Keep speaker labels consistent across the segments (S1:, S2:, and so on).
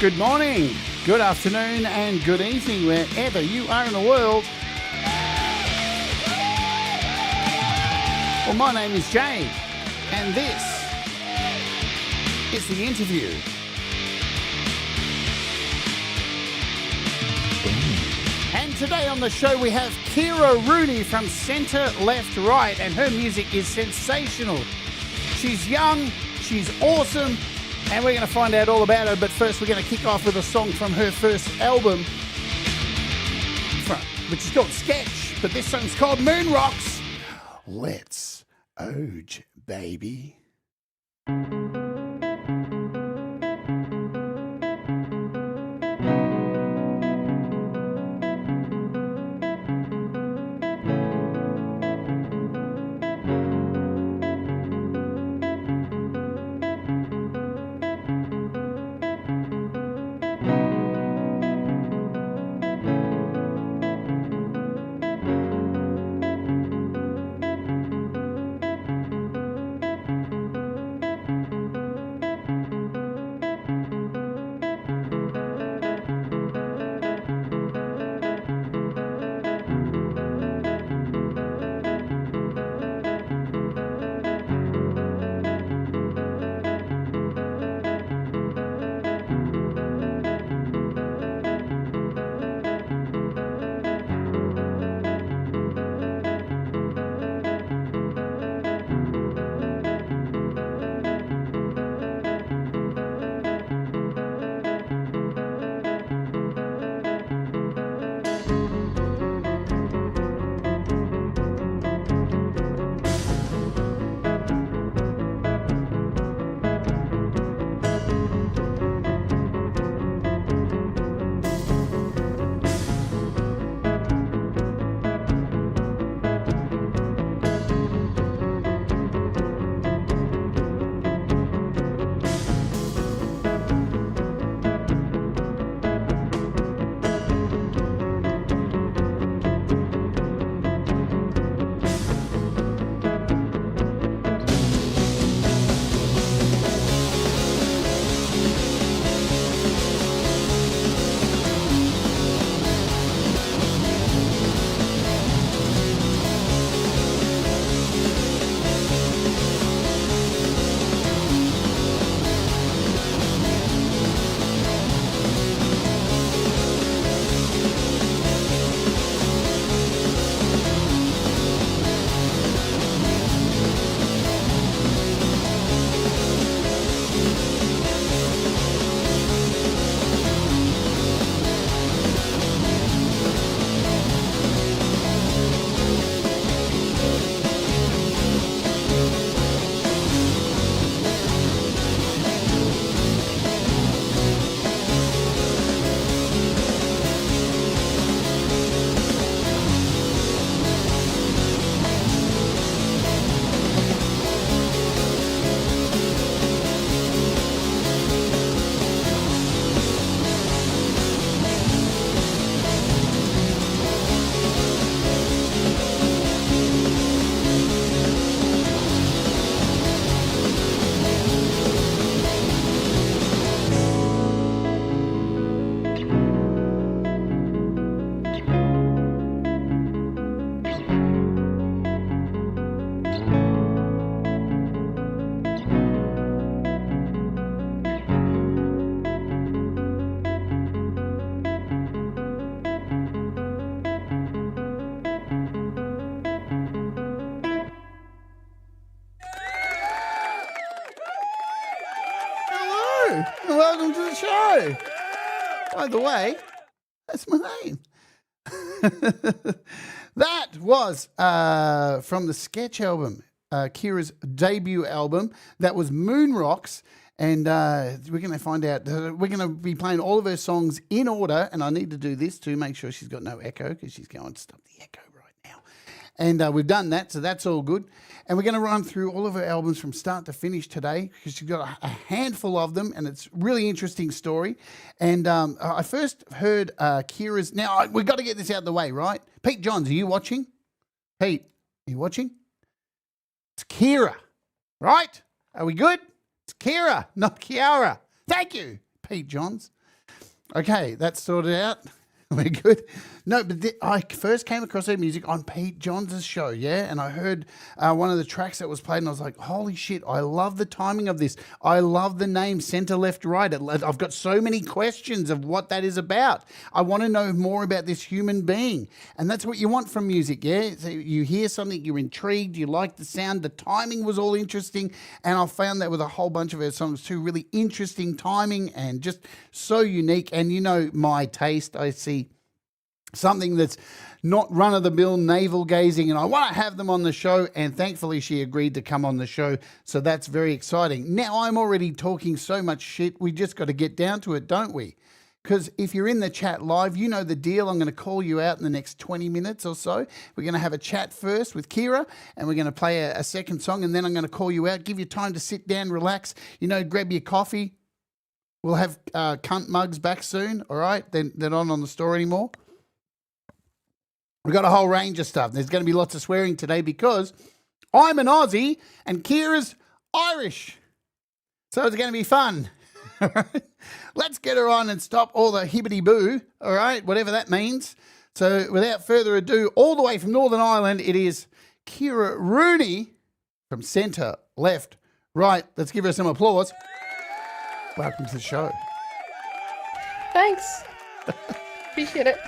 S1: Good morning, good afternoon, and good evening, wherever you are in the world. Well, my name is Jade, and this is The Interview. And today on the show we have Cíara Rooney from Centre Left Right, and her music is sensational. She's young, she's awesome, and we're going to find out all about her. But first we're going to kick off with a song from her first album, which is called Sketch, but this song's called Moon Rocks. Let's Oge, baby. Welcome to the show. By the way, that's my name. That was from the Sketch album, Cíara's debut album. That was Moon Rocks. And we're going to find out, we're going to be playing all of her songs in order. And I need to do this to make sure she's got no echo, because she's going to stop the echo right now. And we've done that, so that's all good. And we're going to run through all of her albums from start to finish today, because she's got a handful of them, and it's a really interesting story. And I first heard Cíara's... Now, we've got to get this out of the way, right? Pete Johns, are you watching? Pete, are you watching? It's Cíara, right? Are we good? It's Cíara, not Cíara. Thank you, Pete Johns. Okay, that's sorted out. We're good. No, but I first came across her music on Pete Johns' show, yeah, and I heard one of the tracks that was played, and I was like, holy shit, I love the timing of this. I love the name Center, Left, Right. I've got so many questions of what that is about. I want to know more about this human being, and that's what you want from music, yeah? So you hear something, you're intrigued, you like the sound, the timing was all interesting, and I found that with a whole bunch of her songs too, really interesting timing and just so unique, and you know my taste, I see something that's not run-of-the-mill navel-gazing, and I want to have them on the show, and thankfully she agreed to come on the show, so that's very exciting. Now, I'm already talking so much shit, we just got to get down to it, don't we? Because if you're in the chat live, you know the deal. I'm going to call you out in the next 20 minutes or so. We're going to have a chat first with Cíara, and we're going to play a second song, and then I'm going to call you out, give you time to sit down, relax, you know, grab your coffee. We'll have cunt mugs back soon, all right? They're not on the store anymore. We've got a whole range of stuff. There's going to be lots of swearing today because I'm an Aussie and Ciara's Irish. So it's going to be fun. All right? Let's get her on and stop all the hibbity-boo, all right, whatever that means. So without further ado, all the way from Northern Ireland, it is Cíara Rooney from Centre, Left, Right. Let's give her some applause. Welcome to the show.
S2: Thanks. Appreciate it.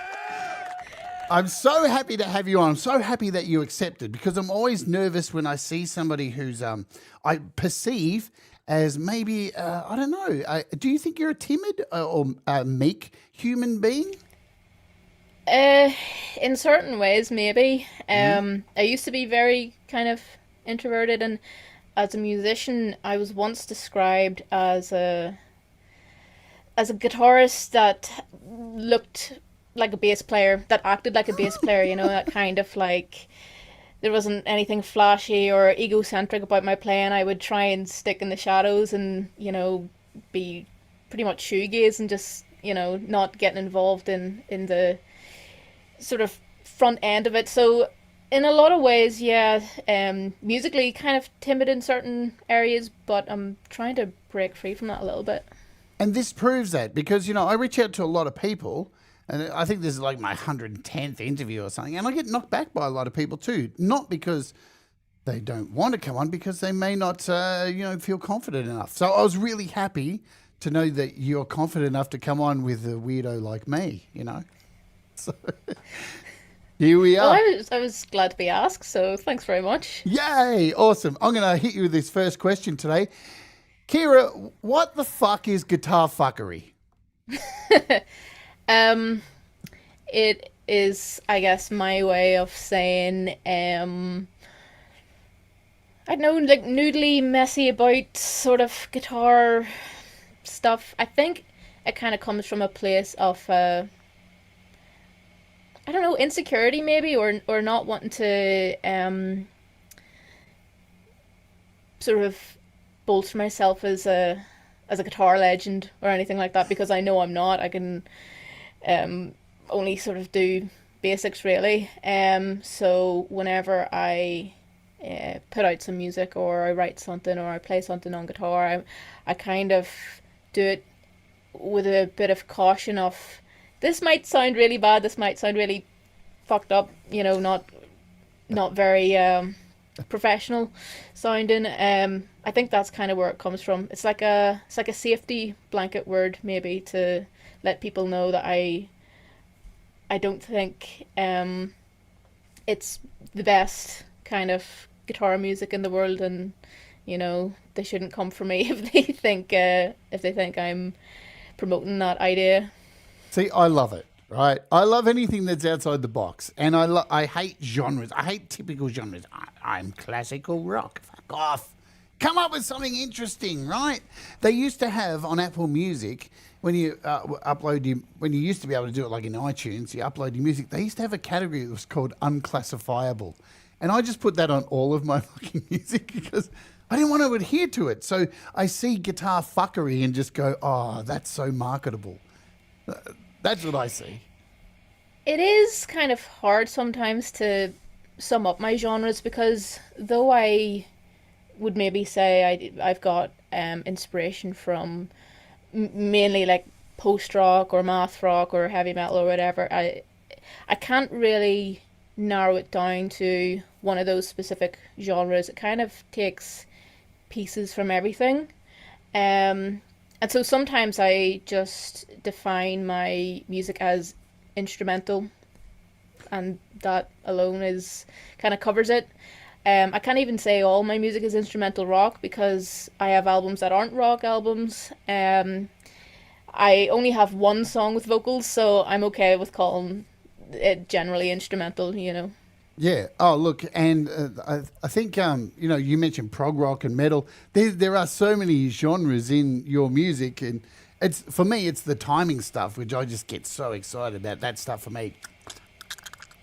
S1: I'm so happy to have you on. I'm so happy that you accepted because I'm always nervous when I see somebody who's I perceive as maybe, I don't know, do you think you're a timid or meek human being?
S2: In certain ways, maybe. I used to be very kind of introverted, and as a musician, I was once described as a guitarist that looked like a bass player, that acted like a bass player, you know, that kind of like, there wasn't anything flashy or egocentric about my playing. I would try and stick in the shadows and, you know, be pretty much shoegaze and just, you know, not getting involved in the sort of front end of it. So in a lot of ways, yeah, musically kind of timid in certain areas, but I'm trying to break free from that a little bit.
S1: And this proves that because, you know, I reach out to a lot of people. And I think this is like my 110th interview or something. And I get knocked back by a lot of people too. Not because they don't want to come on, because they may not, you know, feel confident enough. So I was really happy to know that you're confident enough to come on with a weirdo like me, you know. So here we are.
S2: Well, I was glad to be asked, so thanks very much.
S1: Yay, awesome. I'm going to hit you with this first question today. Cíara, what the fuck is guitar fuckery?
S2: It is, I guess, my way of saying, I don't know, like noodly, messy about sort of guitar stuff. I think it kind of comes from a place of, I don't know, insecurity maybe, or not wanting to, sort of bolster myself as a guitar legend or anything like that, because I know I'm not. I can only sort of do basics really. So whenever I put out some music, or I write something, or I play something on guitar, I kind of do it with a bit of caution of, this might sound really bad, this might sound really fucked up, you know, not very professional sounding. I think that's kind of where it comes from. It's like a safety blanket word maybe, to let people know that I don't think it's the best kind of guitar music in the world, and you know, they shouldn't come for me if they think I'm promoting that idea.
S1: See, I love it, right? I love anything that's outside the box, and I hate genres. I hate typical genres. I'm classical rock. Fuck off. Come up with something interesting, right? They used to have on Apple Music, when you when you used to be able to do it like in iTunes, you upload your music, they used to have a category that was called unclassifiable. And I just put that on all of my fucking music because I didn't want to adhere to it. So I see guitar fuckery and just go, oh, that's so marketable. That's what I see.
S2: It is kind of hard sometimes to sum up my genres, because though I would maybe say I've got inspiration from mainly like post rock or math rock or heavy metal or whatever. I can't really narrow it down to one of those specific genres. It kind of takes pieces from everything. And so sometimes I just define my music as instrumental, and that alone is kind of covers it. I can't even say all my music is instrumental rock because I have albums that aren't rock albums. I only have one song with vocals, so I'm okay with calling it generally instrumental, you know.
S1: Yeah. Oh, look, and I think you mentioned prog rock and metal. There are so many genres in your music, and it's for me, it's the timing stuff which I just get so excited about. That stuff for me,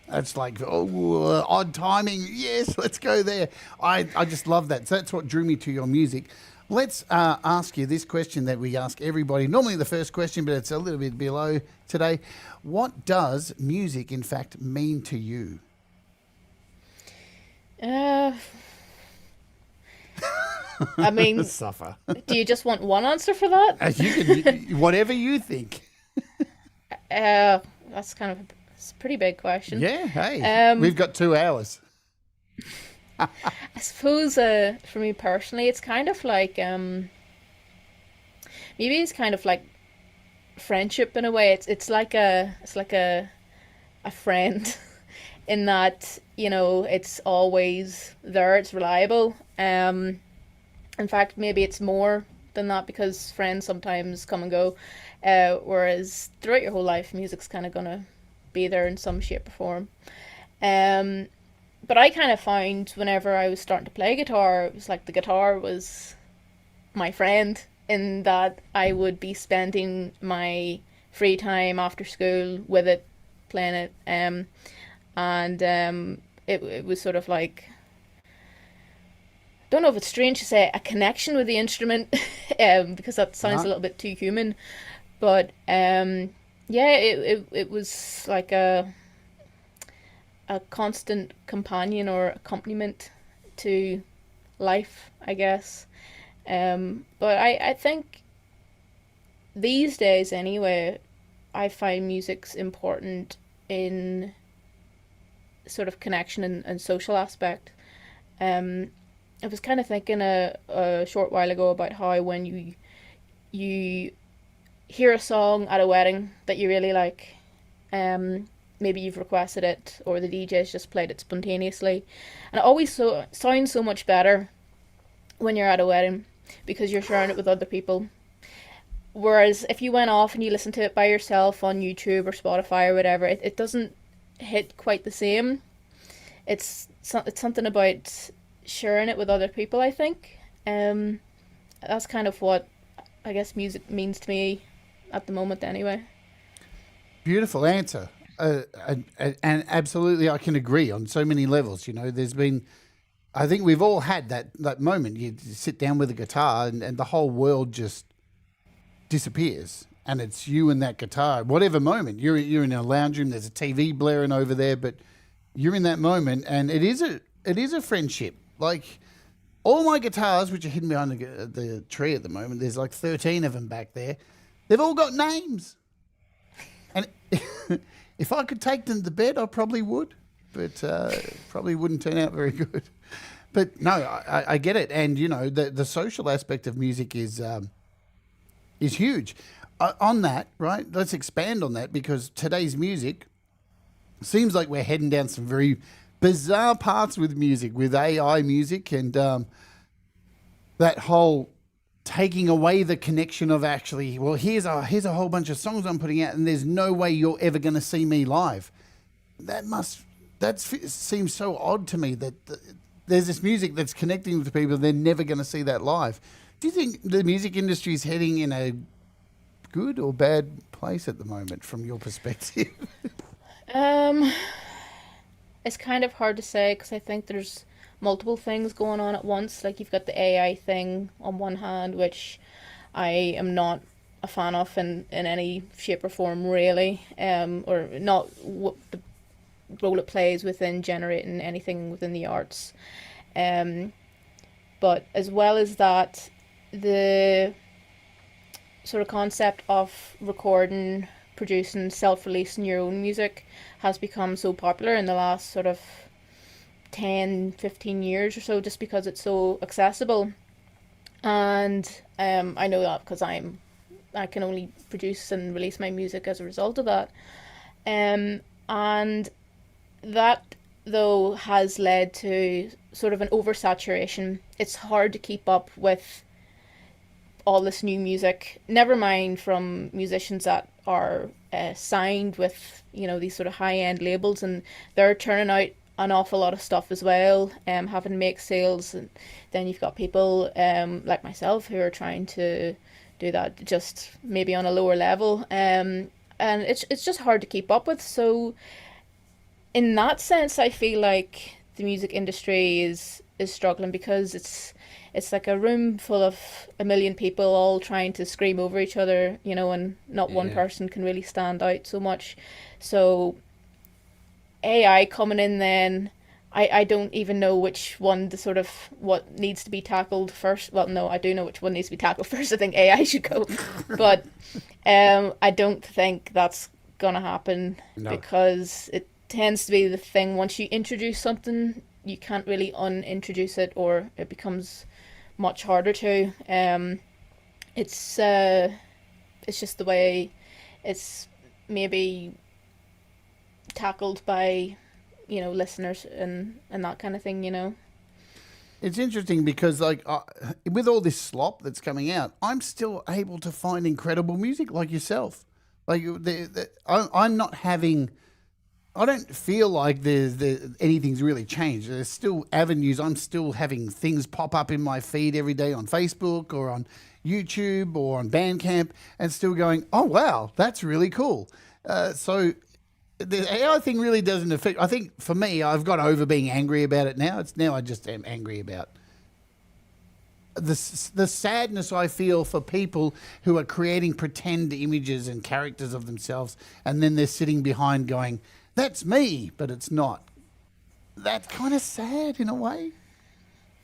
S1: that's like odd timing. Yes, let's go there. I just love that. So that's what drew me to your music. Let's ask you this question that we ask everybody. Normally the first question, but it's a little bit below today. What does music, in fact, mean to you?
S2: I mean,
S1: Suffer.
S2: do you just want one answer for that?
S1: Whatever you think.
S2: That's kind of it's a pretty big question.
S1: Yeah, hey, we've got 2 hours.
S2: I suppose for me personally, it's kind of like maybe it's kind of like friendship in a way. It's like a friend in that, you know, it's always there, it's reliable. In fact, maybe it's more than that because friends sometimes come and go, whereas throughout your whole life, music's kind of gonna be there in some shape or form. But I kind of found whenever I was starting to play guitar, it was like the guitar was my friend in that I would be spending my free time after school with it, playing it. It was sort of like, don't know if it's strange to say a connection with the instrument, because that sounds a little bit too human, but it was like a constant companion or accompaniment to life, I guess. But I think these days anyway, I find music's important in sort of connection and social aspect. I was kind of thinking a short while ago about how when you hear a song at a wedding that you really like, maybe you've requested it or the DJ's just played it spontaneously, and it always sounds so much better when you're at a wedding because you're sharing it with other people. Whereas if you went off and you listened to it by yourself on YouTube or Spotify or whatever, it doesn't hit quite the same. It's something about sharing it with other people, I think. That's kind of what I guess music means to me at the moment anyway.
S1: Beautiful answer. And absolutely I can agree on so many levels. You know, I think we've all had that moment. You sit down with a guitar and the whole world just disappears. And it's you and that guitar. Whatever moment. You're in a lounge room, there's a TV blaring over there, but you're in that moment, and it is a friendship. Like all my guitars, which are hidden behind the tree at the moment, there's like 13 of them back there. They've all got names. And if I could take them to bed, I probably would, but probably wouldn't turn out very good. But no, I get it. And, you know, the social aspect of music is huge. On that, right, let's expand on that, because today's music seems like we're heading down some very bizarre paths with music, with AI music, and that whole taking away the connection of actually, well, here's a whole bunch of songs I'm putting out, and there's no way you're ever going to see me live. That seems so odd to me that there's this music that's connecting with people, they're never going to see that live. Do you think the music industry is heading in a good or bad place at the moment from your perspective?
S2: It's kind of hard to say because I think there's multiple things going on at once. Like you've got the AI thing on one hand, which I am not a fan of in any shape or form really, or not what the role it plays within generating anything within the arts. But as well as that, the sort of concept of recording, producing, self-releasing your own music has become so popular in the last sort of 10, 15 years or so, just because it's so accessible. And I know that because I can only produce and release my music as a result of that. And that, though, has led to sort of an oversaturation. It's hard to keep up with all this new music, never mind from musicians that are signed with, these sort of high-end labels, and they're turning out an awful lot of stuff as well, having to make sales. And then you've got people like myself who are trying to do that just maybe on a lower level, and it's just hard to keep up with. So in that sense, I feel like the music industry is struggling, because it's like a room full of a million people all trying to scream over each other, and not one person can really stand out so much. So AI coming in, then I don't even know which one, what needs to be tackled first. Well, no, I do know which one needs to be tackled first. I think AI should go. But I don't think that's gonna happen. No. Because it tends to be the thing, once you introduce something, you can't really unintroduce it, or it becomes much harder to. It's just the way it's maybe tackled by listeners and that kind of thing.
S1: It's interesting because with all this slop that's coming out, I'm still able to find incredible music like yourself. Like I'm not having. I don't feel like there's anything's really changed. There's still avenues. I'm still having things pop up in my feed every day on Facebook or on YouTube or on Bandcamp, and still going, oh wow, that's really cool. So the AI thing really doesn't affect. I think for me, I've got over being angry about it now. I just am angry about the sadness I feel for people who are creating pretend images and characters of themselves, and then they're sitting behind going, that's me, but it's not. That's kind of sad in a way,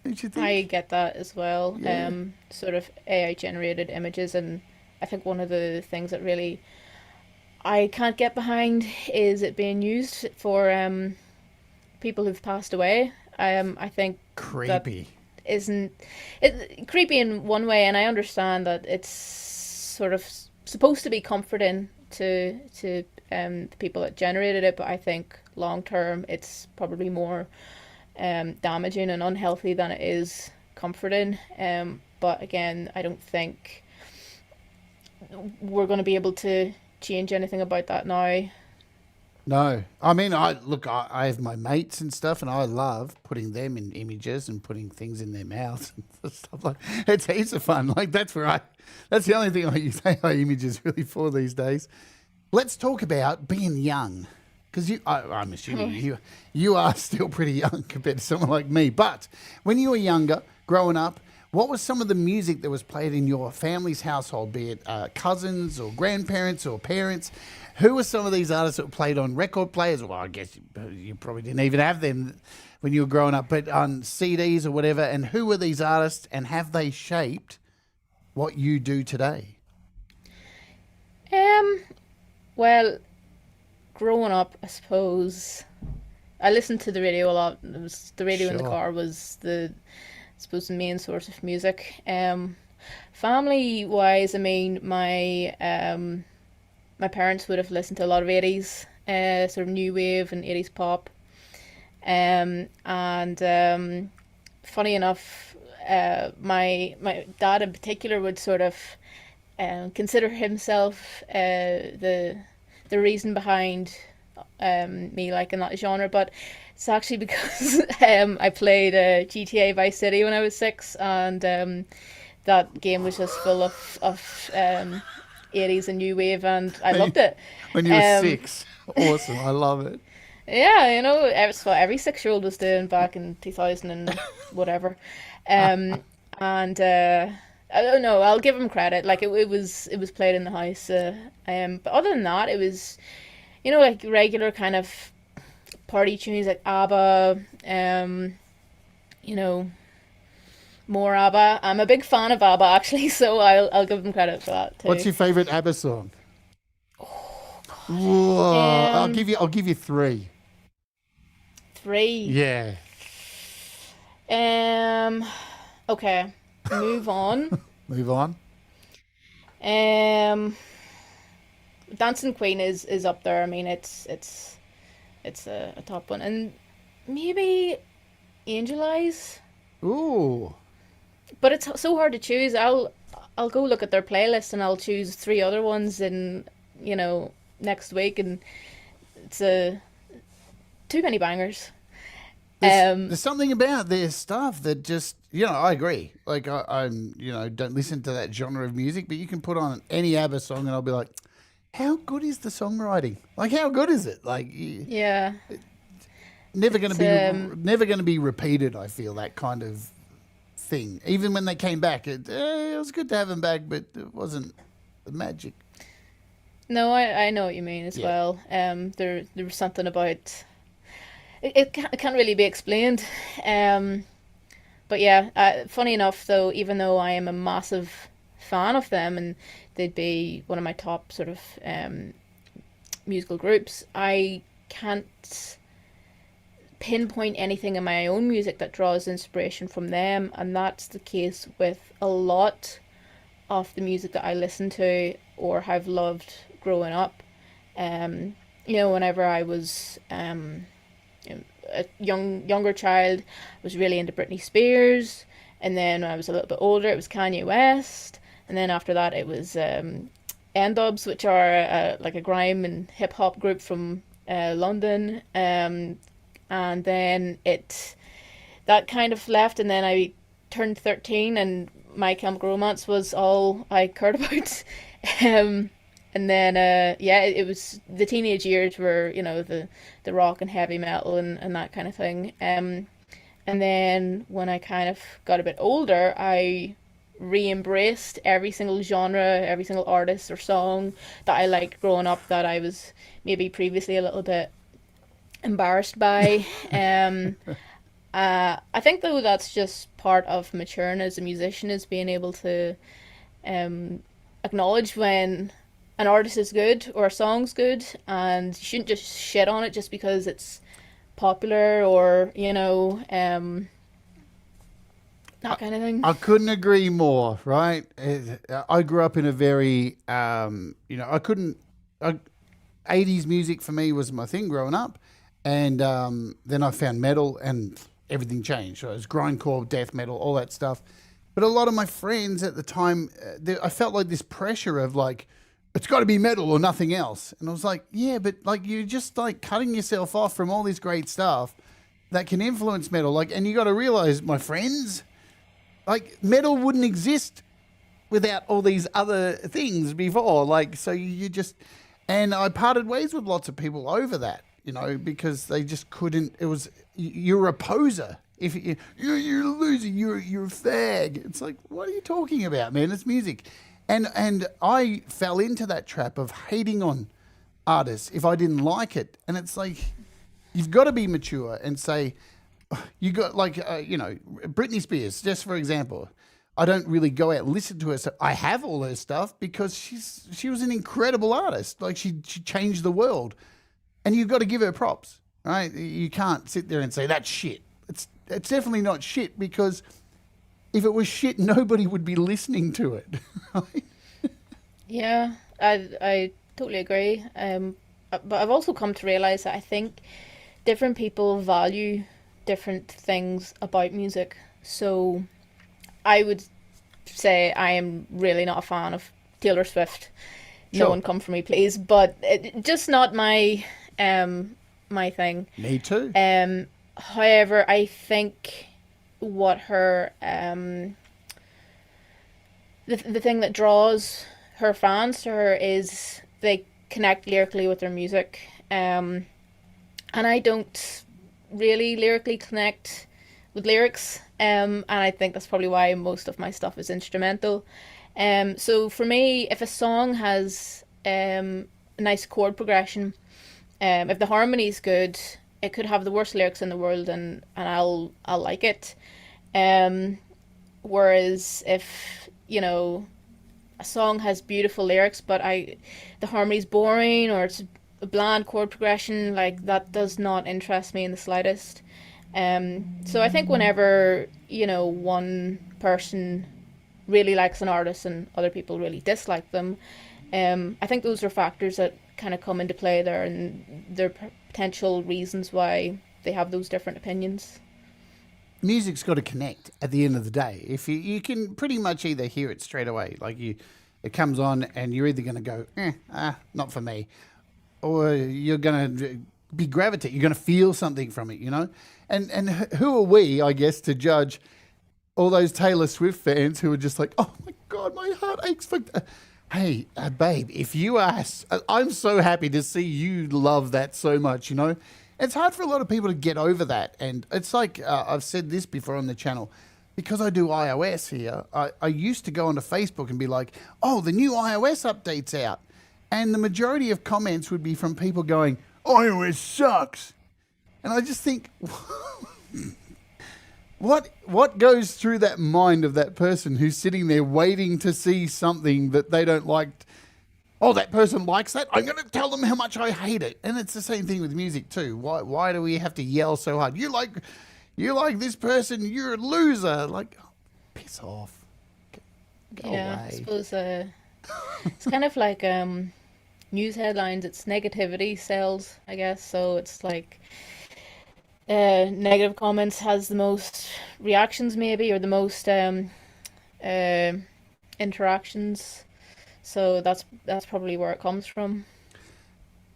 S1: don't you think?
S2: I get that as well.
S1: Yeah.
S2: Sort of AI generated images, and I think one of the things that really I can't get behind is it being used for people who've passed away. I think
S1: creepy.
S2: That isn't it creepy in one way, and I understand that it's sort of supposed to be comforting to the people that generated it, but I think long term it's probably more damaging and unhealthy than it is comforting. But again, I don't think we're going to be able to change anything about that now.
S1: No, I mean, I have my mates and stuff, and I love putting them in images and putting things in their mouths and stuff like. It's heaps of fun. Like that's the only thing I use AI images really for these days. Let's talk about being young, because I'm assuming you are still pretty young compared to someone like me. But when you were younger, growing up, what was some of the music that was played in your family's household, be it cousins or grandparents or parents? Who were some of these artists that were played on record players? Well, I guess you probably didn't even have them when you were growing up, but on CDs or whatever. And who were these artists, and have they shaped what you do today?
S2: Well, growing up, I suppose I listened to the radio a lot. The radio in the car was the main source of music. Family wise, I mean, my parents would have listened to a lot of 80s, sort of new wave and 80s pop. And funny enough, my dad in particular would sort of consider himself the reason behind me liking that genre, but it's actually because I played GTA Vice City when I was 6, and that game was just full of 80s and new wave, and I loved it.
S1: When you were 6, awesome! I love it.
S2: Yeah, it's what every 6-year-old was doing back in 2000 and whatever. And I don't know. I'll give him credit. Like it was played in the house. But other than that, it was, like regular kind of party tunes like ABBA. More ABBA. I'm a big fan of ABBA actually, so I'll give them credit for that
S1: What's
S2: too.
S1: your favorite ABBA song? Whoa,
S2: Um,
S1: I'll give you three.
S2: three.
S1: Yeah.
S2: Um, okay. Move on.
S1: Move on.
S2: Um, Dancing Queen is up there. I mean, it's a top one, and maybe Angel Eyes.
S1: Ooh.
S2: But it's so hard to choose. I'll go look at their playlist and I'll choose three other ones in next week, and it's a too many bangers.
S1: There's something about their stuff that just, I agree. Like, I'm, don't listen to that genre of music, but you can put on any ABBA song and I'll be like, how good is the songwriting? Like, how good is it? Like,
S2: Yeah,
S1: never going
S2: it's
S1: to be, never going to be repeated. I feel that kind of thing. Even when they came back, it was good to have them back, but it wasn't the magic.
S2: no, I know what you mean as
S1: Yeah.
S2: well. There was something about it can't really be explained. But yeah, funny enough though, even though I am a massive fan of them and they'd be one of my top sort of musical groups, I can't pinpoint anything in my own music that draws inspiration from them, and that's the case with a lot of the music that I listen to or have loved growing up. Whenever I was a younger child, I was really into Britney Spears, and then when I was a little bit older, it was Kanye West, and then after that, it was N-Dubs, which are like a grime and hip hop group from London. And then that kind of left, and then I turned 13, and My Chemical Romance was all I cared about. um, and then it was the teenage years were the rock and heavy metal and that kind of thing. And then when I kind of got a bit older, I re-embraced every single genre, every single artist or song that I liked growing up that I was maybe previously a little bit embarrassed by. I think though that's just part of maturing as a musician, is being able to acknowledge when an artist is good or a song's good, and you shouldn't just shit on it just because it's popular or that kind of thing.
S1: I couldn't agree more, right? I grew up in a very, I couldn't, 80s music for me was my thing growing up. And then I found metal and everything changed. So it was grindcore, death metal, all that stuff. But a lot of my friends at the time, I felt like this pressure of like, it's got to be metal or nothing else. And I was like, yeah, but like you're just like cutting yourself off from all this great stuff that can influence metal. Like, and you got to realize, my friends, like metal wouldn't exist without all these other things before. Like, so you just, and I parted ways with lots of people over that, because they just couldn't. It was, you're a poser. If you're a loser, you're a fag. It's like, what are you talking about, man? It's music. And I fell into that trap of hating on artists if I didn't like it. And it's like, you've got to be mature and say, you got like, Britney Spears, just for example. I don't really go out and listen to her. So I have all her stuff because she was an incredible artist. Like she changed the world, and you've got to give her props, right? You can't sit there and say that's shit. It's definitely not shit, because if it was shit, nobody would be listening to it. Right?
S2: Yeah, I totally agree. But I've also come to realize that I think different people value different things about music. So I would say I am really not a fan of Taylor Swift. No
S1: Sure.
S2: one come for me, please. But just not my thing.
S1: Me too.
S2: However, I think what her the thing that draws her fans to her is they connect lyrically with her music. And I don't really lyrically connect with lyrics. And I think that's probably why most of my stuff is instrumental. So for me, if a song has a nice chord progression, if the harmony is good, it could have the worst lyrics in the world, and I'll like it. Whereas if, you know, a song has beautiful lyrics, but the harmony's boring or it's a bland chord progression, like that does not interest me in the slightest. So I think whenever, you know, one person really likes an artist and other people really dislike them, I think those are factors that kind of come into play there, and there are potential reasons why they have those different opinions.
S1: Music's got to connect at the end of the day. If you can pretty much either hear it straight away, like it comes on and you're either going to go, not for me, or you're going to be gravitate. You're going to feel something from it, you know. And who are we, I guess, to judge all those Taylor Swift fans who are just like, oh my God, my heart aches for. Hey, babe, if you ask, I'm so happy to see you love that so much, you know. It's hard for a lot of people to get over that. And it's like, I've said this before on the channel, because I do iOS here, I used to go onto Facebook and be like, oh, the new iOS update's out. And the majority of comments would be from people going, iOS sucks. And I just think, what goes through that mind of that person who's sitting there waiting to see something that they don't like? Oh, that person likes that? I'm going to tell them how much I hate it. And it's the same thing with music too. Why do we have to yell so hard? You like this person, you're a loser. Like, oh, piss off. Go away.
S2: I suppose it's kind of like news headlines. It's negativity sells, I guess. So it's like negative comments has the most reactions maybe, or the most interactions. So that's probably where it comes from.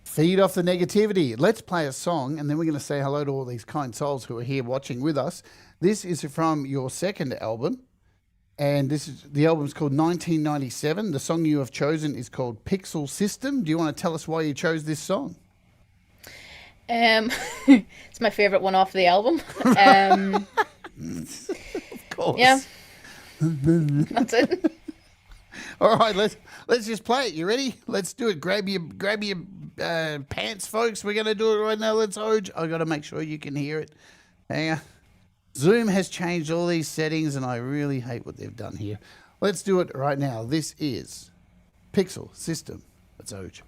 S1: Feed off the negativity. Let's play a song, and then we're going to say hello to all these kind souls who are here watching with us. This is from your second album, and the album's called 1997. The song you have chosen is called Pixel System. Do you want to tell us why you chose this song?
S2: It's my favorite one off the album.
S1: Of course.
S2: Yeah. That's it.
S1: All right, let's just play it. You ready? Let's do it. Grab your pants, folks. We're gonna do it right now. Let's Oj. I gotta make sure you can hear it. Hang on. Zoom has changed all these settings, and I really hate what they've done here. Let's do it right now. This is Pixel System. Let's Oj.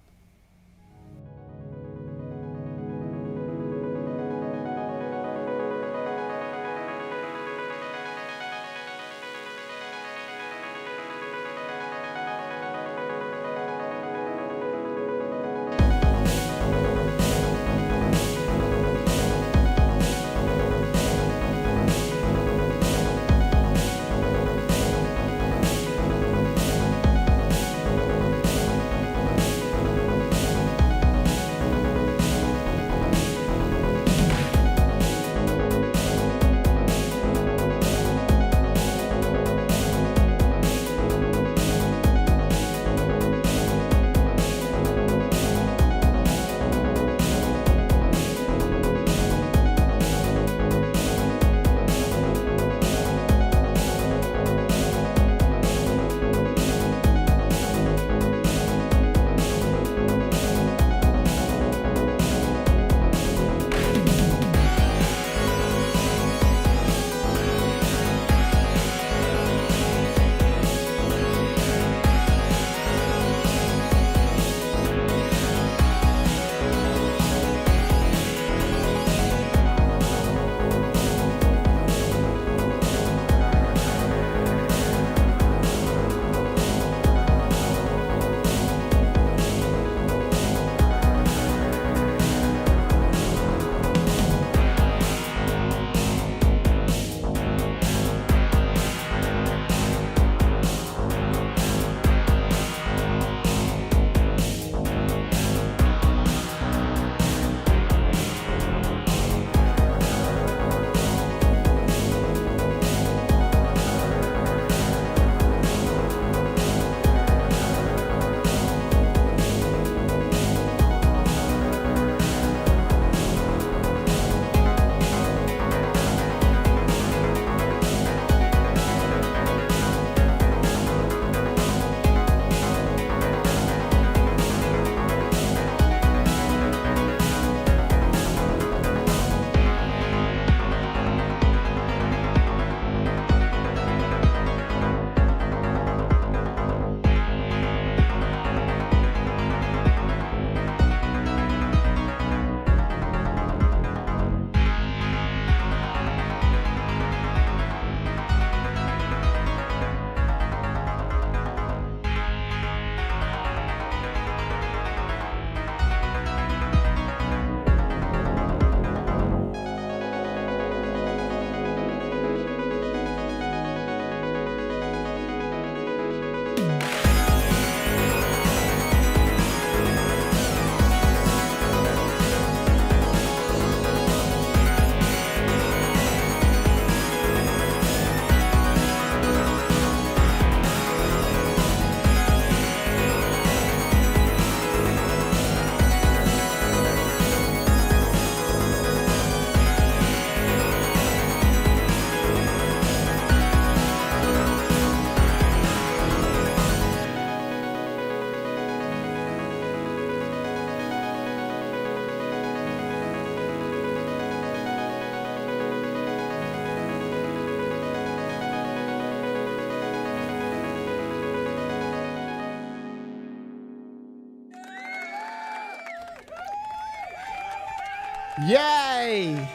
S1: Yay!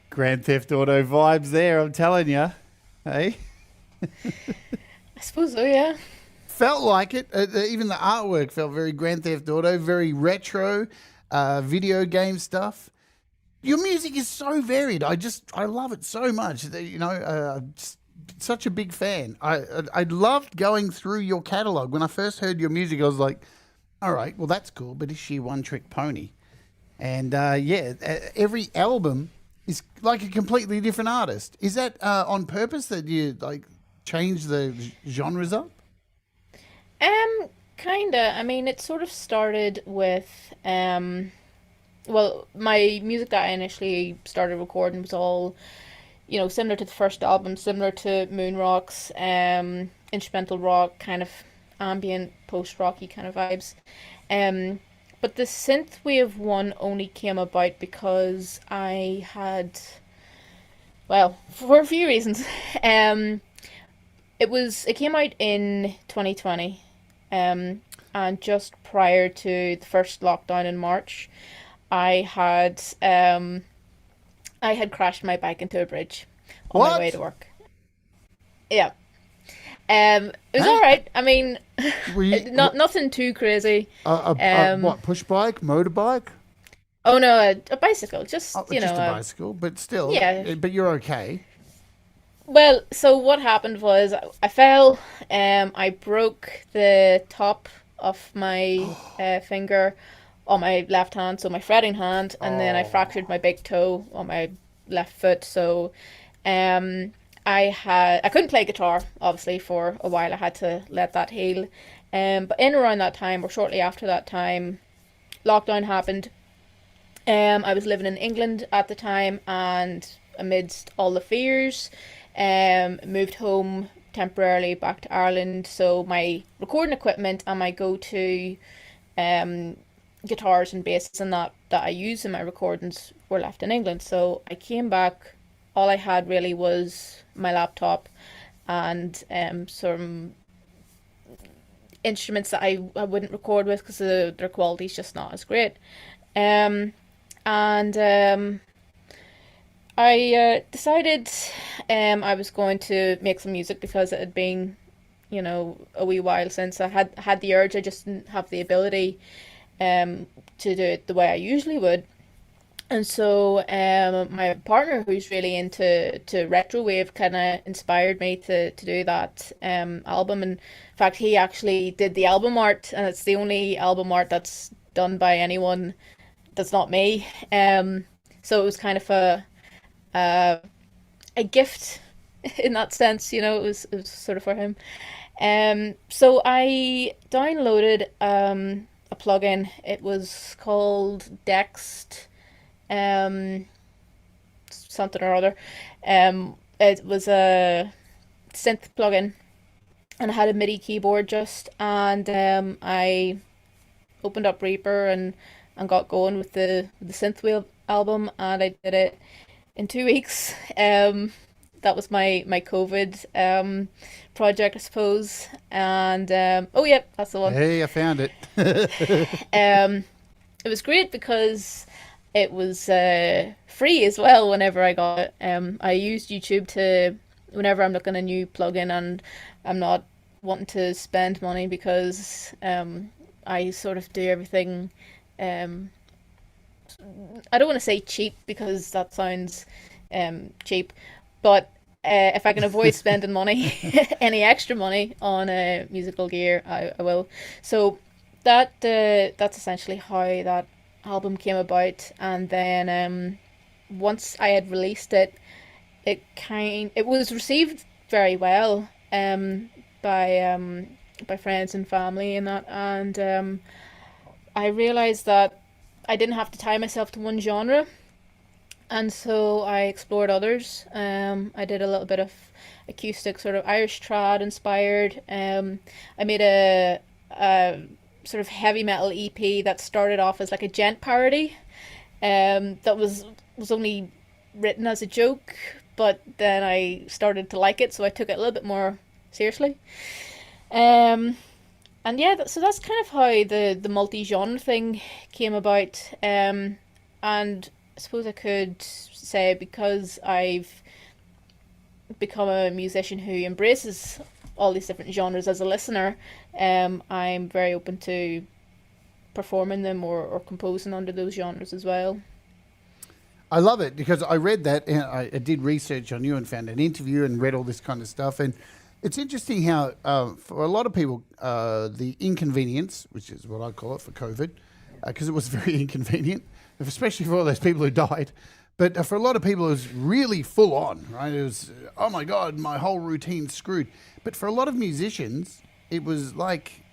S1: Grand Theft Auto vibes there, I'm telling you. Hey?
S2: I suppose so, yeah.
S1: Felt like it. Even the artwork felt very Grand Theft Auto, very retro, video game stuff. Your music is so varied. I love it so much. Just such a big fan. I loved going through your catalog. When I first heard your music, I was like, all right, well, that's cool, but is she a one-trick pony? And every album is like a completely different artist. Is that on purpose that you like change the genres up?
S2: Kinda. I mean, it sort of started with well, my music that I initially started recording was all, similar to the first album, similar to Moon Rock's, instrumental rock, kind of ambient, post-rocky kind of vibes. Um, but the synthwave one only came about because I had, well, for a few reasons. Um, it came out in 2020, and just prior to the first lockdown in March, I had um I had crashed my bike into a bridge on my way
S1: What?
S2: to work. Yeah. It was
S1: Hey,
S2: all right. I mean,
S1: were you
S2: not nothing too crazy.
S1: what,
S2: Um,
S1: push bike, motorbike?
S2: oh no, a bicycle. Just
S1: Oh, just a bicycle, but still,
S2: yeah.
S1: but you're okay.
S2: Well, so what happened was I fell. I broke the top of my finger on my left hand, so my fretting hand, and then I
S1: Oh,
S2: fractured my big toe on my left foot. So, um, I couldn't play guitar obviously for a while. I had to let that heal. But in around that time, or shortly after that time, lockdown happened. I was living in England at the time, and amidst all the fears, moved home temporarily back to Ireland. So my recording equipment and my go-to um, guitars and basses and that I use in my recordings were left in England. So I came back. All I had really was my laptop and some instruments that I wouldn't record with because their quality's just not as great. Um, and I decided I was going to make some music because it had been, a wee while since I had the urge. I just didn't have the ability to do it the way I usually would. And so my partner, who's really into retro wave, kind of inspired me to do that album. And in fact, he actually did the album art, and it's the only album art that's done by anyone that's not me. So it was kind of a, a gift in that sense, it was sort of for him. So I downloaded a plugin. It was called Dext, um, something or other. It was a synth plugin, and it had a MIDI keyboard just, and I opened up Reaper and got going with the synthwave album, and I did it in 2 weeks. That was my COVID project, I suppose. And oh yeah, that's the one.
S1: hey, I found it.
S2: Um, it was great because it was free as well. Whenever I got it, I used YouTube to whenever I'm looking a new plugin and I'm not wanting to spend money because I sort of do everything. Um, I don't want to say cheap because that sounds cheap, but if I can avoid spending money, any extra money on musical gear, I will. So that's essentially how that album came about. And then once I had released it, it was received very well by friends and family and that, and I realized that I didn't have to tie myself to one genre, and so I explored others. I did a little bit of acoustic, sort of Irish trad inspired. I made a sort of heavy metal EP that started off as like a gent parody. That was only written as a joke, but then I started to like it, so I took it a little bit more seriously. Um, And yeah, so that's kind of how the multi-genre thing came about. And I suppose I could say, because I've become a musician who embraces all these different genres as a listener, I'm very open to performing them or composing under those genres as well.
S1: I love it because I read that and I did research on you and found an interview and read all this kind of stuff. And it's interesting how, for a lot of people, the inconvenience, which is what I call it for COVID, because it was very inconvenient, especially for all those people who died. But for a lot of people, it was really full on, right? It was, oh my God, my whole routine's screwed. But for a lot of musicians, it was like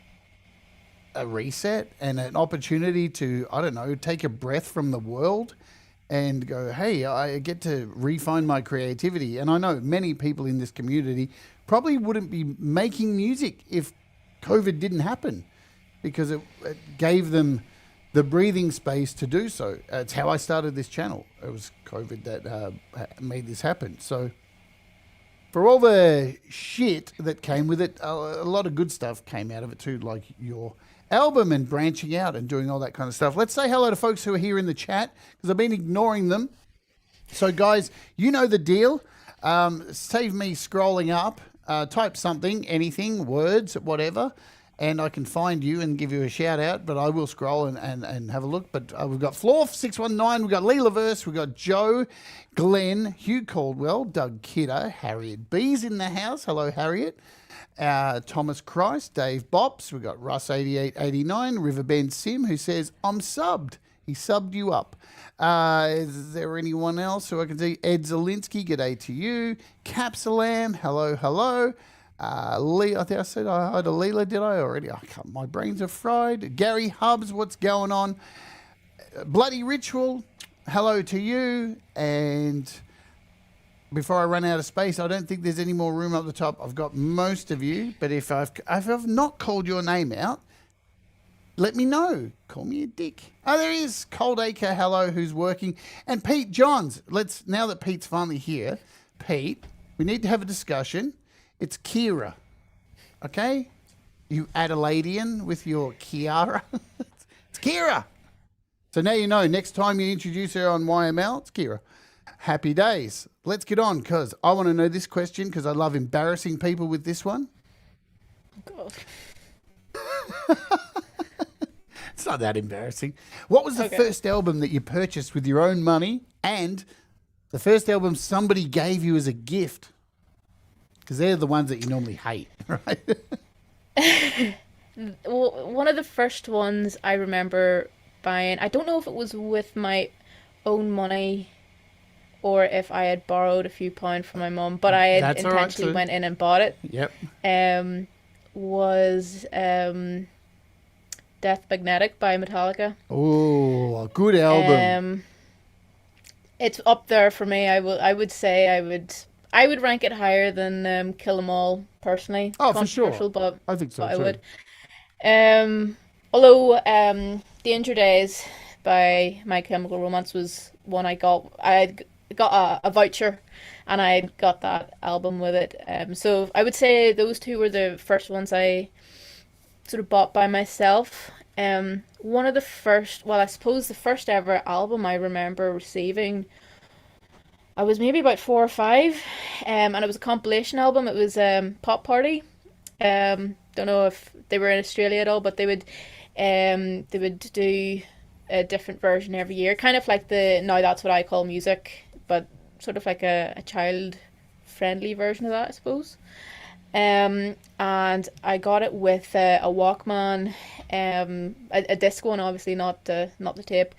S1: a reset and an opportunity to, I don't know, take a breath from the world and go, hey, I get to refine my creativity. And I know many people in this community probably wouldn't be making music if COVID didn't happen, because it gave them the breathing space to do so. It's how I started this channel. It was COVID that made this happen. So for all the shit that came with it, a lot of good stuff came out of it too, like your album and branching out and doing all that kind of stuff. Let's say hello to folks who are here in the chat, because I've been ignoring them. So guys, you know the deal. Save me scrolling up. Type something, anything, words, whatever, and I can find you and give you a shout out, but I will scroll and have a look. But we've got Floor619, we've got Leela Verse, we've got Joe, Glenn, Hugh Caldwell, Doug Kidder, Harriet B's in the house. Hello, Harriet. Thomas Christ, Dave Bops, we've got Russ8889, Riverbend Sim, who says, I'm subbed. He subbed you up. Is there anyone else who I can see? Ed Zelinsky, g'day to you. Capsalam, hello, hello. Lee, I think I said hi to Leela, did I already? I can't, my brains are fried. Gary Hubbs, what's going on? Bloody Ritual, hello to you. And before I run out of space, I don't think there's any more room up the top. I've got most of you, but if I've not called your name out, let me know. Call me a dick. Oh, there he is. Cold Acre, hello, who's working. And Pete Johns. Now that Pete's finally here, Pete, we need to have a discussion. It's Cíara. Okay? You Adelaidean with your Cíara. It's Cíara. So now you know, next time you introduce her on YML, it's Cíara. Happy days. Let's get on, because I want to know this question, because I love embarrassing people with this one.
S2: God.
S1: It's not that embarrassing. What was the first album that you purchased with your own money, and the first album somebody gave you as a gift? Because they're the ones that you normally hate, right?
S2: Well, one of the first ones I remember buying, I don't know if it was with my own money or if I had borrowed a few pounds from my mum, but I had intentionally went in and bought it.
S1: Yep.
S2: Was Death Magnetic by Metallica.
S1: Oh, a good album.
S2: It's up there for me. I would say I would rank it higher than Kill 'Em All personally.
S1: Oh, for sure.
S2: But
S1: I think so
S2: but
S1: too.
S2: I would. Although Danger Days by My Chemical Romance was one I got. I got a voucher, and I got that album with it. So I would say those two were the first ones I sort of bought by myself. One of the first, well, I suppose the first ever album I remember receiving, I was maybe about 4 or 5, and it was a compilation album. It was Pop Party. Don't know if they were in Australia at all, but they would do a different version every year, kind of like the Now That's What I Call Music, but sort of like a child friendly version of that, I suppose. And I got it with a Walkman, a disc one, obviously, not the tape.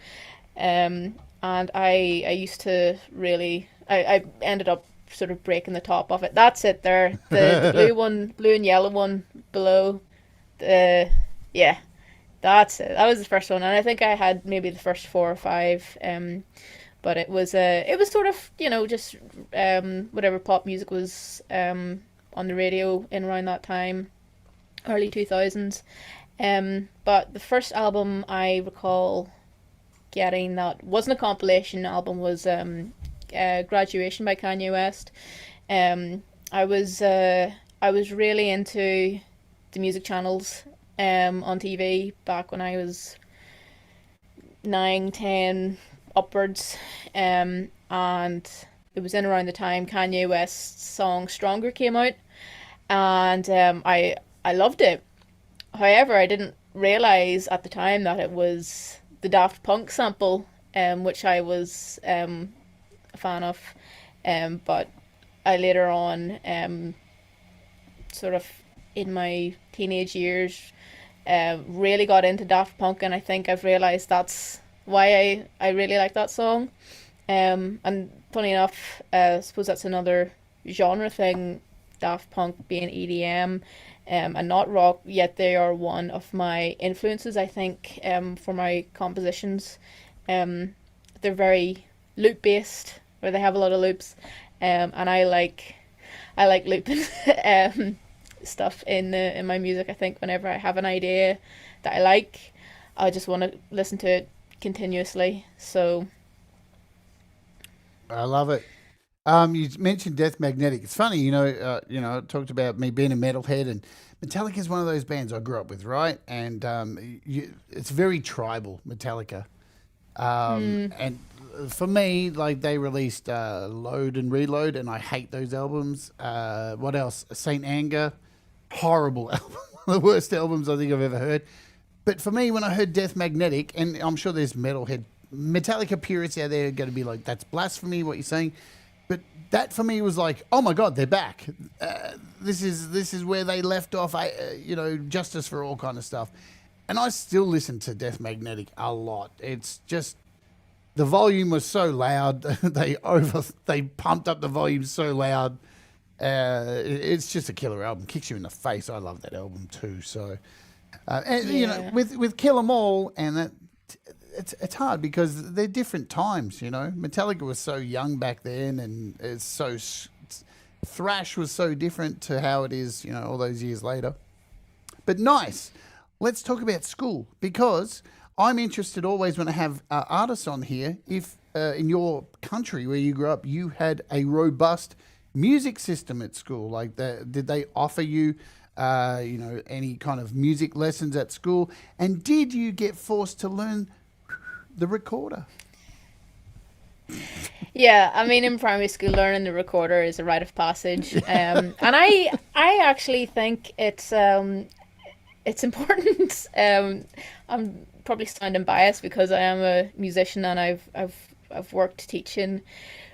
S2: And I used to really, I ended up sort of breaking the top off it. That's it there, the blue one, blue and yellow one below. Yeah, that's it. That was the first one, and I think I had maybe the first 4 or 5. But it was sort of, just whatever pop music was on the radio in around that time, early 2000s. But the first album I recall getting that wasn't a compilation album was Graduation by Kanye West. I was really into the music channels on TV back when I was 9, 10 upwards. And it was in around the time Kanye West's song Stronger came out. And I loved it. However, I didn't realize at the time that it was the Daft Punk sample, which I was a fan of. But I later on, sort of in my teenage years, really got into Daft Punk, and I think I've realized that's why I really like that song. And funny enough, I suppose that's another genre thing, Daft Punk being EDM, and not rock, yet they are one of my influences, I think, for my compositions. They're very loop based, where they have a lot of loops, and I like looping stuff in my music. I think whenever I have an idea that I like, I just want to listen to it continuously. So
S1: I love it. You mentioned Death Magnetic. It's funny, I talked about me being a metalhead, and Metallica is one of those bands I grew up with, right? And it's very tribal, Metallica. And for me, like they released Load and Reload, and I hate those albums. What else? Saint Anger, horrible album, one of the worst albums I think I've ever heard. But for me, when I heard Death Magnetic, and I'm sure there's Metallica purists out there are going to be like, that's blasphemy, what you're saying. But that for me was like, oh my God, they're back. This is where they left off. Justice for All kind of stuff. And I still listen to Death Magnetic a lot. It's just the volume was so loud. They pumped up the volume so loud. It's just a killer album. Kicks you in the face. I love that album too. So, with Kill 'Em All and that. It's hard because they're different times, Metallica was so young back then, and thrash was so different to how it is, all those years later. But nice. Let's talk about school, because I'm interested always when I have artists on here, if in your country where you grew up, you had a robust music system at school. Like, did they offer you any kind of music lessons at school? And did you get forced to learn the recorder?
S2: yeah, I mean, in primary school, learning the recorder is a rite of passage, and I actually think it's important. I'm probably sounding biased because I am a musician, and I've worked teaching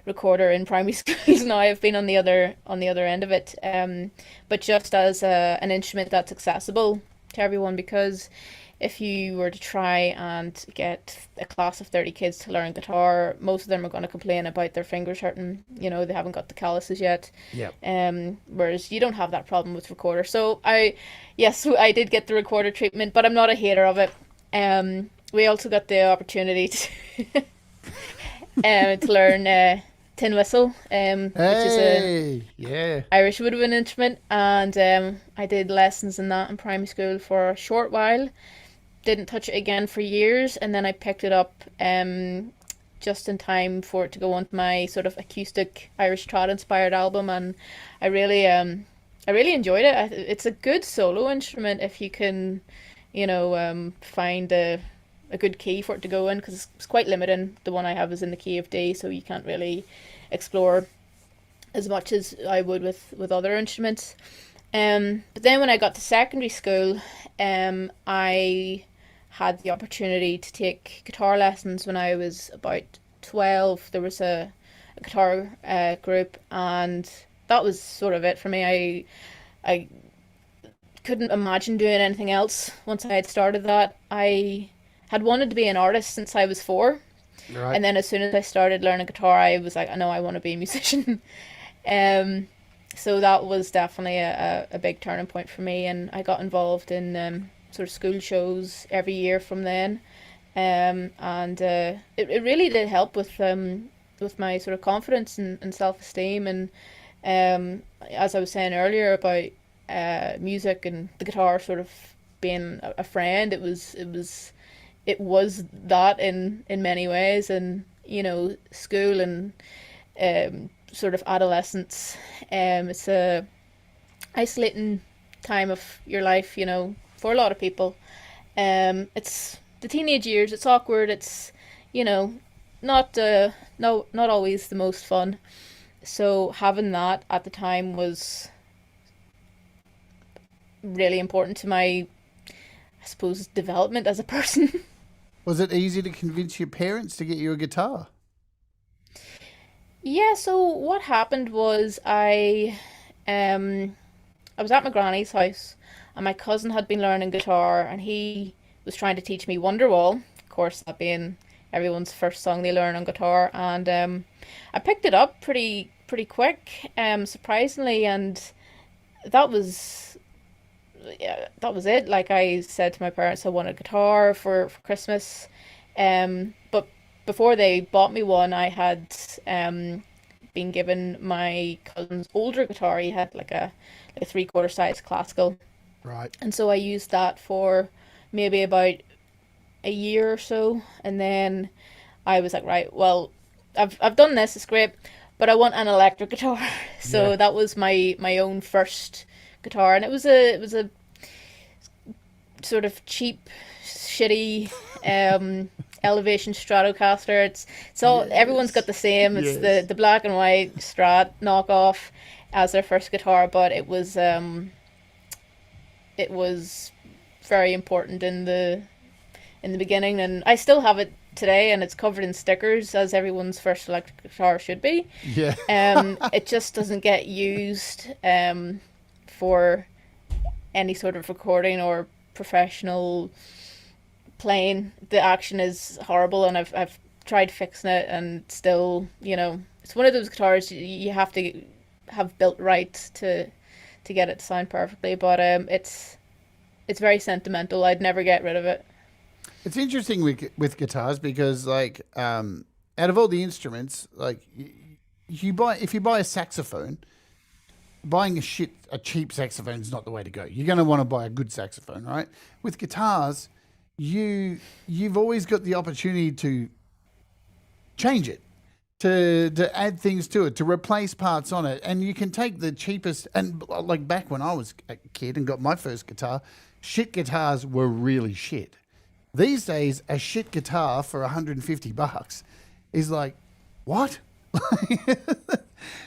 S2: recorder in primary schools now. I've been on the other end of it, but just as an instrument that's accessible to everyone, because if you were to try and get a class of 30 kids to learn guitar, most of them are going to complain about their fingers hurting. They haven't got the calluses yet.
S1: Yeah.
S2: Whereas you don't have that problem with recorder. So I did get the recorder treatment, but I'm not a hater of it. We also got the opportunity to learn tin whistle, which is a Irish woodwind instrument, and I did lessons in that in primary school for a short while. Didn't touch it again for years, and then I picked it up just in time for it to go on my sort of acoustic Irish trad inspired album, and I really enjoyed it. It's a good solo instrument if you can, find a good key for it to go in, because it's quite limiting. The one I have is in the key of D, so you can't really explore as much as I would with other instruments. But then when I got to secondary school, I had the opportunity to take guitar lessons when I was about 12. There was a guitar group, and that was sort of it for me. I couldn't imagine doing anything else once I had started that. I had wanted to be an artist since I was 4.
S1: Right.
S2: And then as soon as I started learning guitar, I was like, I know I want to be a musician. So that was definitely a big turning point for me, and I got involved in sort of school shows every year from then, and it really did help with my sort of confidence and self-esteem, and as I was saying earlier about music and the guitar sort of being a friend, it was that in many ways, and school and sort of adolescence, it's a isolating time of your life, for a lot of people. It's the teenage years. It's awkward. It's, you know, not no, not always the most fun. So having that at the time was really important to my, I suppose, development as a person.
S1: Was it easy to convince your parents to get you a guitar?
S2: Yeah, so what happened was I was at my granny's house and my cousin had been learning guitar and he was trying to teach me Wonderwall, of course that being everyone's first song they learn on guitar, and I picked it up pretty quick, surprisingly, and that was yeah, that was it. Like I said to my parents I wanted a guitar for Christmas. But before they bought me one, I had been given my cousin's older guitar. He had like a 3/4 size classical,
S1: Right.
S2: and so I used that for maybe about a year or so, and then I was like, right, well, I've done this, it's great, but I want an electric guitar.
S1: Yeah.
S2: So that was my own first guitar, and it was a sort of cheap, shitty elevation Stratocaster. It's all everyone's
S1: Yes.
S2: got the same. It's
S1: Yes.
S2: the black and white Strat knockoff as their first guitar, but it was very important in the beginning, and I still have it today, and it's covered in stickers as everyone's first electric guitar should be.
S1: Yeah.
S2: It just doesn't get used for any sort of recording or professional playing. The action is horrible, and I've tried fixing it, and still, it's one of those guitars you have to have built right to get it to sound perfectly. But it's very sentimental. I'd never get rid of it.
S1: It's interesting with guitars because, like, out of all the instruments, like, if you buy a saxophone, buying a cheap saxophone is not the way to go. You're going to want to buy a good saxophone, right? With guitars, you've always got the opportunity to change it, to add things to it, to replace parts on it, and you can take the cheapest. And like back when I was a kid and got my first guitar, shit guitars were really shit. These days, a shit guitar for $150 is like, what?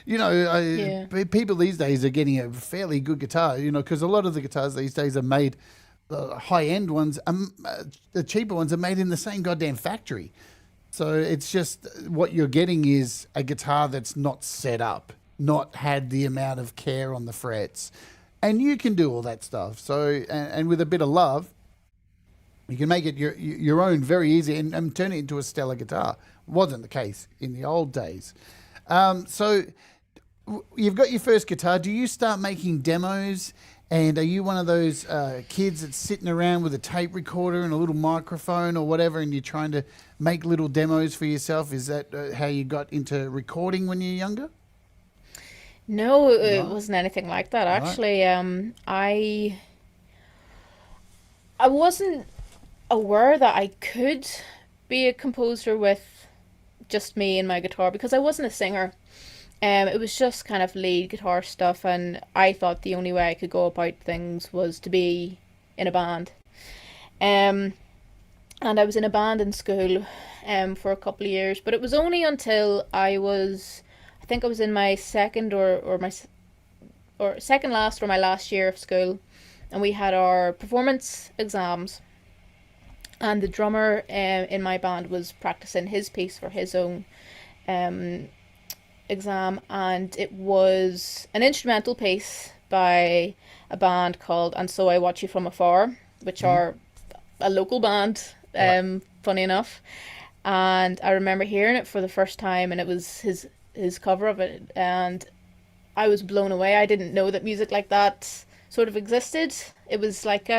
S2: Yeah.
S1: People these days are getting a fairly good guitar, because a lot of the guitars these days are made, the high-end ones, the cheaper ones are made in the same goddamn factory. So it's just what you're getting is a guitar that's not set up, not had the amount of care on the frets. And you can do all that stuff. So, and with a bit of love, you can make it your own very easy and turn it into a stellar guitar. Wasn't the case in the old days. So you've got your first guitar. Do you start making demos? And are you one of those kids that's sitting around with a tape recorder and a little microphone or whatever, and you're trying to make little demos for yourself? Is that how you got into recording when you're younger?
S2: No, it
S1: Right.
S2: wasn't anything like that
S1: Right.
S2: actually. I wasn't aware that I could be a composer with just me and my guitar because I wasn't a singer. It was just kind of lead guitar stuff, and I thought the only way I could go about things was to be in a band. Um, and I was in a band in school, for a couple of years, but it was only until I think I was in my second or second last or my last year of school, and we had our performance exams, and the drummer in my band was practicing his piece for his own um, exam, and it was an instrumental piece by a band called And So I Watch You From Afar, which are a local band,
S1: Right.
S2: funny enough. And I remember hearing it for the first time, and it was his cover of it, and I was blown away. I didn't know that music like that sort of existed. It was like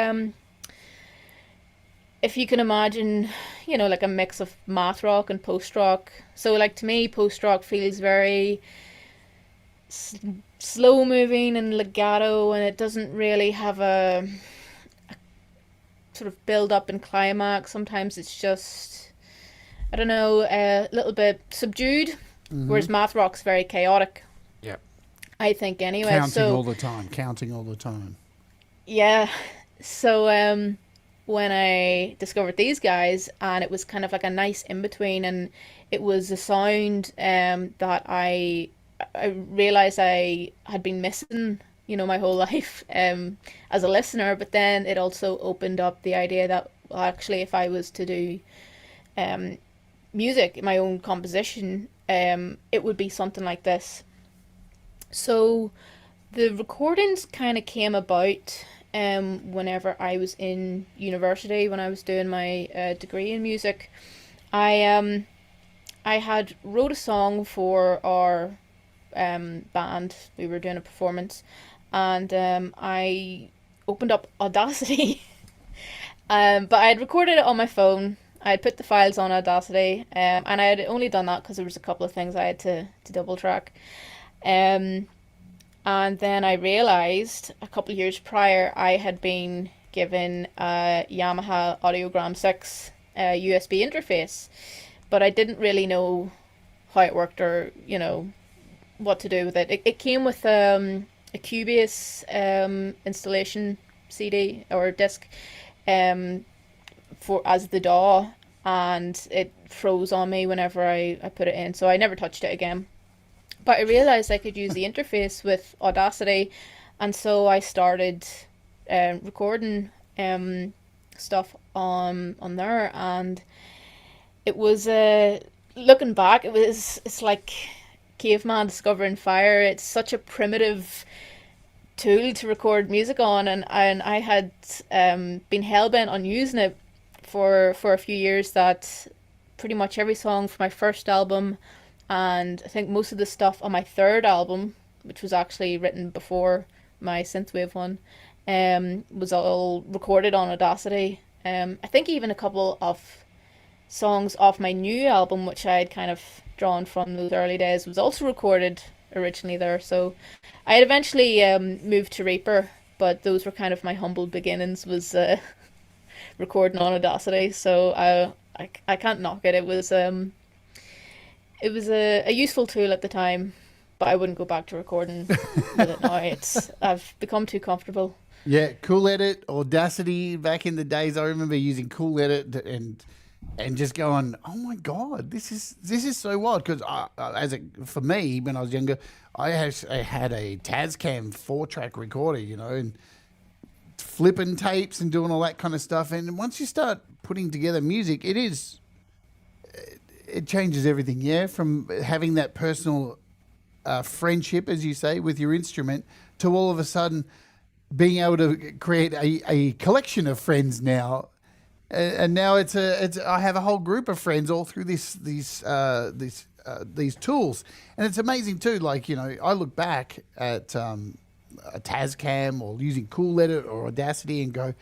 S2: if you can imagine, like a mix of math rock and post rock. So, like, to me, post rock feels very s- slow moving and legato, and it doesn't really have a sort of build up and climax. Sometimes it's just, I don't know, a little bit subdued, whereas math rock's very chaotic,
S1: Yep.
S2: I think, anyway.
S1: Counting
S2: So,
S1: all the time. Counting all the time.
S2: yeah. So when I discovered these guys, and it was kind of like a nice in between, and it was a sound that I realized I had been missing, my whole life as a listener. But then it also opened up the idea that, well, actually, if I was to do um, music, my own composition, it would be something like this. So the recordings kind of came about whenever I was in university, when I was doing my degree in music. I had wrote a song for our band. We were doing a performance, and I opened up Audacity. But I had recorded it on my phone. I had put the files on Audacity, and I had only done that because there was a couple of things I had to double track. Um, and then I realized a couple of years prior I had been given a Yamaha Audiogram 6 USB interface, but I didn't really know how it worked, or, what to do with it. It came with a Cubase installation CD or disc um, for as the DAW, and it froze on me whenever I put it in, so I never touched it again. But I realized I could use the interface with Audacity, and so I started recording stuff on there, and it was looking back, it's like caveman discovering fire. It's such a primitive tool to record music on, and I had been hell-bent on using it for a few years, that pretty much every song from my first album, and I think most of the stuff on my third album, which was actually written before my synthwave one, was all recorded on Audacity. I think even a couple of songs off my new album, which I had kind of drawn from those early days, was also recorded originally there. So I had eventually moved to Reaper, but those were kind of my humble beginnings, was recording on Audacity. So I can't knock it. It was a useful tool at the time, but I wouldn't go back to recording with it now. I've become too comfortable.
S1: Yeah, Cool Edit, Audacity. Back in the days, I remember using Cool Edit and just going, "Oh my god, this is so wild." Because for me, when I was younger, I had a Tascam 4-track recorder, and flipping tapes and doing all that kind of stuff. And once you start putting together music, it changes everything. Yeah, from having that personal friendship, as you say, with your instrument, to all of a sudden being able to create a collection of friends now. And now it's I have a whole group of friends all through these tools, and it's amazing too. Like, I look back at a Tascam or using Cool Edit or Audacity and go,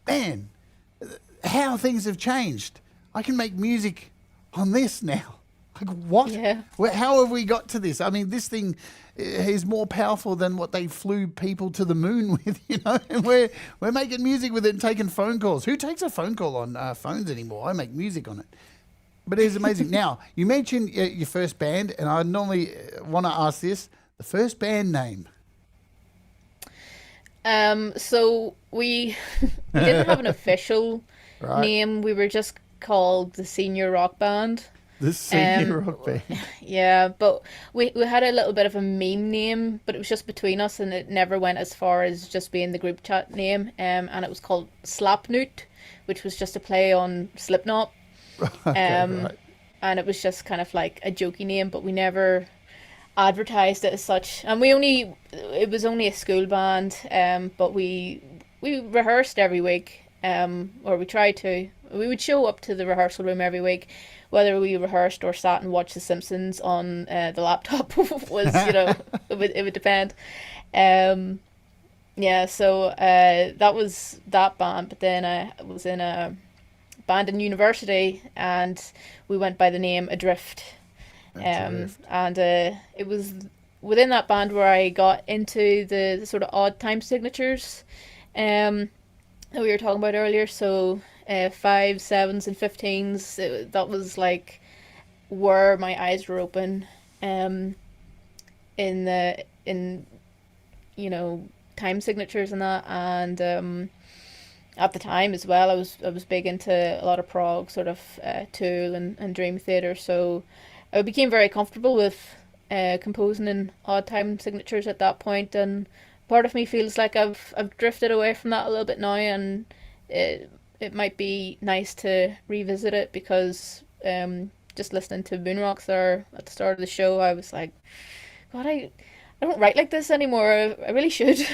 S1: man, how things have changed. I can make music on this now. Like, what?
S2: Yeah.
S1: How have we got to this? I mean, this thing is more powerful than what they flew people to the moon with, and we're making music with it and taking phone calls. Who takes a phone call on phones anymore? I make music on it. But it's amazing. Now, you mentioned your first band, and I normally want to ask this, the first band name.
S2: So we we didn't have an official
S1: Right.
S2: name. We were just called the Senior Rock Band.
S1: The senior rock band.
S2: Yeah, but we had a little bit of a meme name, but it was just between us, and it never went as far as just being the group chat name. And it was called Slapnut, which was just a play on Slipknot.
S1: Okay,
S2: Um,
S1: right.
S2: and it was just kind of like a jokey name, but we never advertised it as such. And it was only a school band, but we rehearsed every week, or we tried to. We would show up to the rehearsal room every week, whether we rehearsed or sat and watched The Simpsons on the laptop was, it would depend. Um, yeah, so that was that band, but then I was in a band in university, and we went by the name Adrift.
S1: Adrift.
S2: And it was within that band where I got into the sort of odd time signatures that we were talking about earlier. So 5s, 7s, and 15s. That was like where my eyes were open in time signatures and that. And at the time as well, I was big into a lot of prog, sort of Tool and Dream Theater. So I became very comfortable with composing in odd time signatures at that point, and part of me feels like I've drifted away from that a little bit now, and it might be nice to revisit it because just listening to Moonrocks there at the start of the show, I was like, God, I don't write like this anymore. I really should.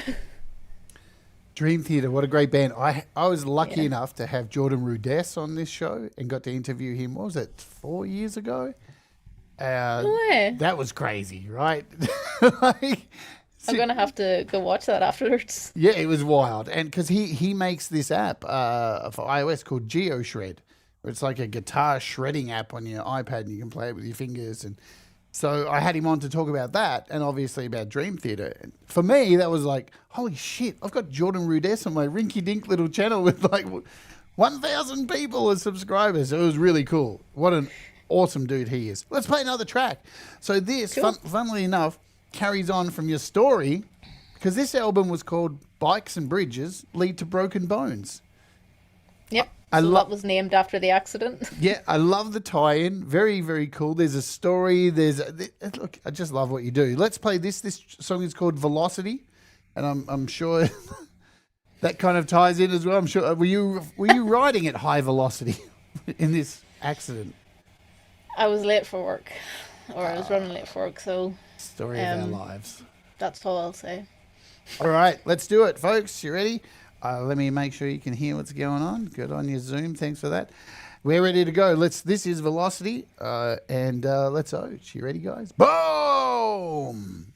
S1: Dream Theater, what a great band. I was lucky
S2: Yeah.
S1: enough to have Jordan Rudess on this show and got to interview him, what was it, 4 years ago?
S2: No way.
S1: That was crazy, right? Like,
S2: I'm gonna have to go watch that afterwards.
S1: yeah, it was wild. And because he makes this app for iOS called GeoShred, where it's like a guitar shredding app on your iPad and you can play it with your fingers. And so I had him on to talk about that and obviously about Dream Theater. And for me, that was like, holy shit, I've got Jordan Rudess on my rinky-dink little channel with like 1,000 people as subscribers. It was really cool. What an awesome dude he is. Let's play another track. So this,
S2: Cool.
S1: funnily enough, carries on from your story because this album was called Bikes and Bridges Lead to Broken Bones.
S2: Yep.
S1: I
S2: So
S1: love-
S2: that was named after the accident.
S1: Yeah, I love the tie-in. Very, very cool. There's a story. Look, I just love what you do. Let's play this. This song is called Velocity, and I'm sure that kind of ties in as well. I'm sure. Were you riding at high velocity in this accident?
S2: I was late for work, or I was running late for work, so
S1: Story of our lives.
S2: that's all I'll say.
S1: All right, let's do it, folks. You ready? Let me make sure you can hear what's going on. Good on your Zoom. Thanks for that. We're ready to go. This is Velocity, and let's oach. You ready, guys? Boom!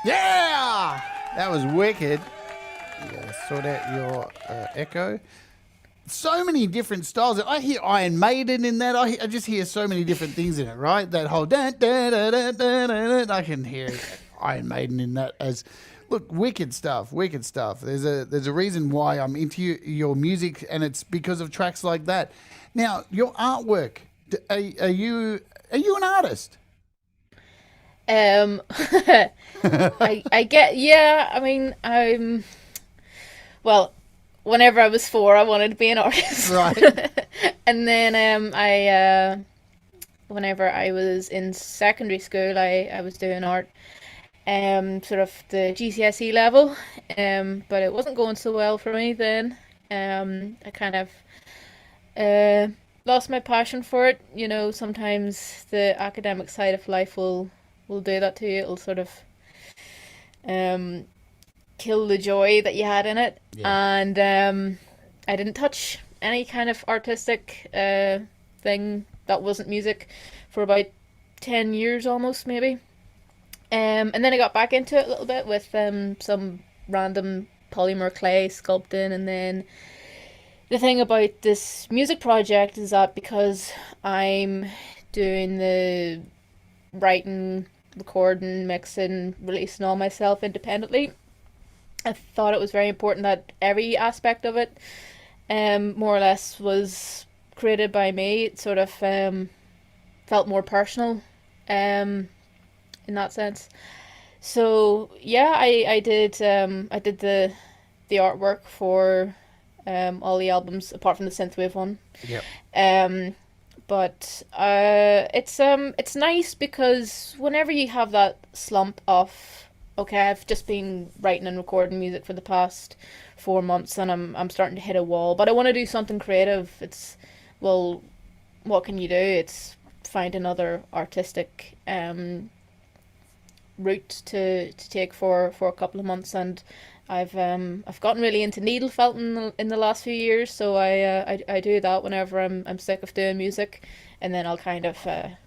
S1: Yeah, that was wicked. Sort out your echo. So many different styles. I hear Iron Maiden in that. I just hear so many different things in it, right? That whole dun, dun, dun, dun, dun, dun, dun. I can hear Iron Maiden in that as look, wicked stuff, wicked stuff. There's a reason why I'm into your music, and it's because of tracks like that. Now, your artwork. Are you an artist?
S2: I get, yeah, I mean, well, whenever I was 4, I wanted to be an artist.
S1: Right.
S2: And then whenever I was in secondary school, I was doing art, sort of the GCSE level, but it wasn't going so well for me then. I kind of lost my passion for it. You know, sometimes the academic side of life will do that to you. It'll sort of kill the joy that you had in it.
S1: Yeah.
S2: And I didn't touch any kind of artistic thing that wasn't music for about 10 years almost, maybe. And then I got back into it a little bit with some random polymer clay sculpting. And then the thing about this music project is that because I'm doing the writing, recording, mixing, releasing all myself independently, I thought it was very important that every aspect of it more or less was created by me. It sort of felt more personal in that sense. So yeah, I did the artwork for all the albums apart from the synthwave one.
S1: Yep.
S2: But it's nice because whenever you have that slump of, okay, I've just been writing and recording music for the past 4 months and I'm starting to hit a wall, but I want to do something creative. It's, well, what can you do? It's find another artistic route to take for a couple of months. And I've gotten really into needle felting in the last few years, so I do that whenever I'm sick of doing music, and then I'll kind of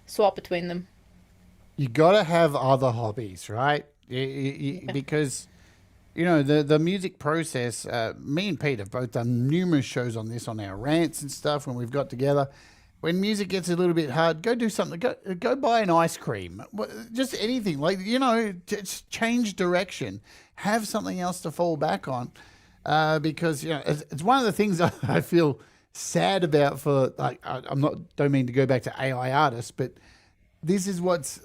S2: swap between them.
S1: You got to have other hobbies, right? Because the music process. Me and Pete have both done numerous shows on this on our rants and stuff when we've got together. When music gets a little bit hard, go do something. Go buy an ice cream. Just anything. Just change direction. Have something else to fall back on. Because it's one of the things I feel sad about for, like, don't mean to go back to AI artists, but this is what's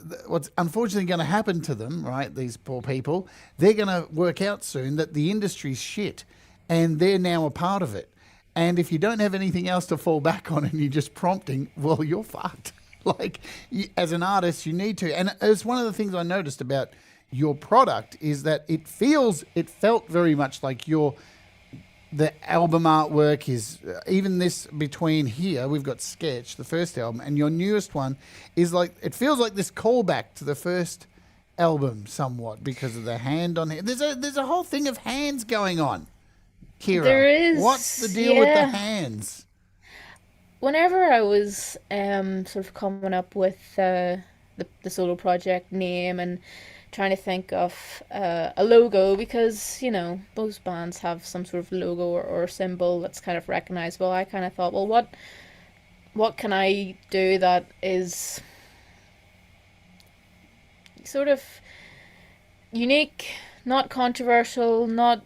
S1: unfortunately going to happen to them, right? These poor people. They're going to work out soon that the industry's shit and they're now a part of it. And if you don't have anything else to fall back on and you're just prompting, well, you're fucked. As an artist, you need to. And it's one of the things I noticed about your product is that it felt very much like the album artwork is, even this between here, we've got Sketch, the first album, and your newest one is like, it feels like this callback to the first album somewhat because of the hand on it. There's a whole thing of hands going on. Cíara,
S2: There is.
S1: what's the deal with the hands?
S2: Whenever I was sort of coming up with the solo project name and trying to think of a logo, because most bands have some sort of logo or symbol that's kind of recognizable, I kind of thought, well, what can I do that is sort of unique, not controversial, not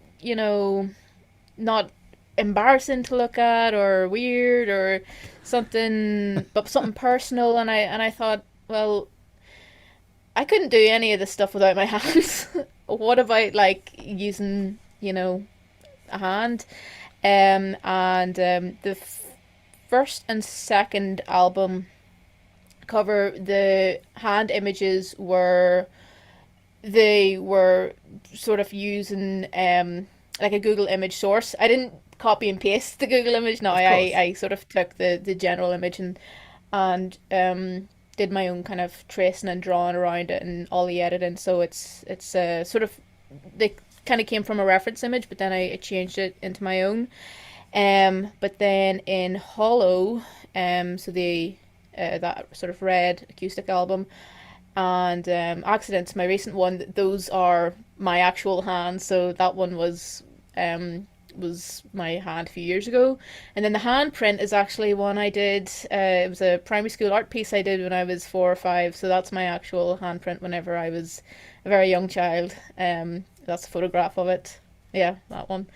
S2: not embarrassing to look at or weird or something, but something personal. And I thought, well, I couldn't do any of this stuff without my hands. What about using a hand? And the first and second album cover, the hand images were sort of using like a Google image source. I didn't copy and paste the Google image. No, I sort of took the general image and did my own kind of tracing and drawing around it and all the editing. So it's sort of, they kind of came from a reference image, but then I changed it into my own. But then in Hollow, so the that sort of red acoustic album, and Accidents, my recent one. Those are my actual hands. So that one was my hand a few years ago, and then the handprint is actually one I did. It was a primary school art piece I did when I was 4 or 5. So that's my actual handprint whenever I was a very young child. That's a photograph of it. Yeah, that one.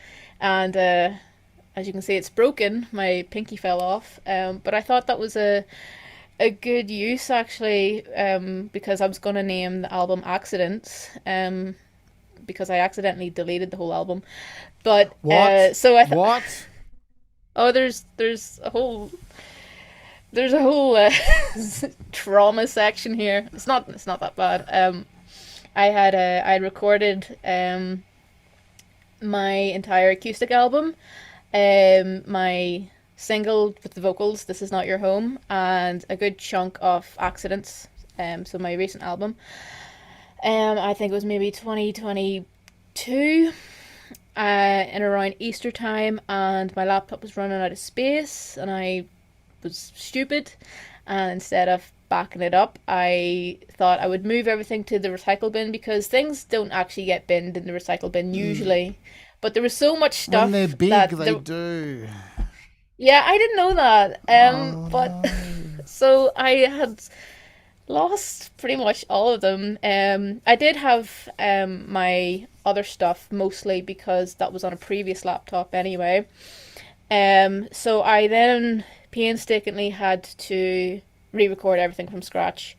S2: And as you can see, it's broken. My pinky fell off. But I thought that was a good use actually, because I was gonna name the album Accidents, because I accidentally deleted the whole album. But
S1: What?
S2: so I thought,
S1: What?
S2: oh, there's a whole trauma section here. It's not that bad. I recorded my entire acoustic album, my single with the vocals, This Is Not Your Home, and a good chunk of Accidents, so my recent album. I think it was maybe 2022, in around Easter time, and my laptop was running out of space, and I was stupid, and instead of backing it up, I thought I would move everything to the recycle bin, because things don't actually get binned in the recycle bin usually. But there was so much
S1: When
S2: stuff
S1: they're big,
S2: that
S1: they do.
S2: yeah, I didn't know that.
S1: Oh
S2: But
S1: no.
S2: so I had lost pretty much all of them. I did have my other stuff mostly because that was on a previous laptop anyway. So I then painstakingly had to re-record everything from scratch.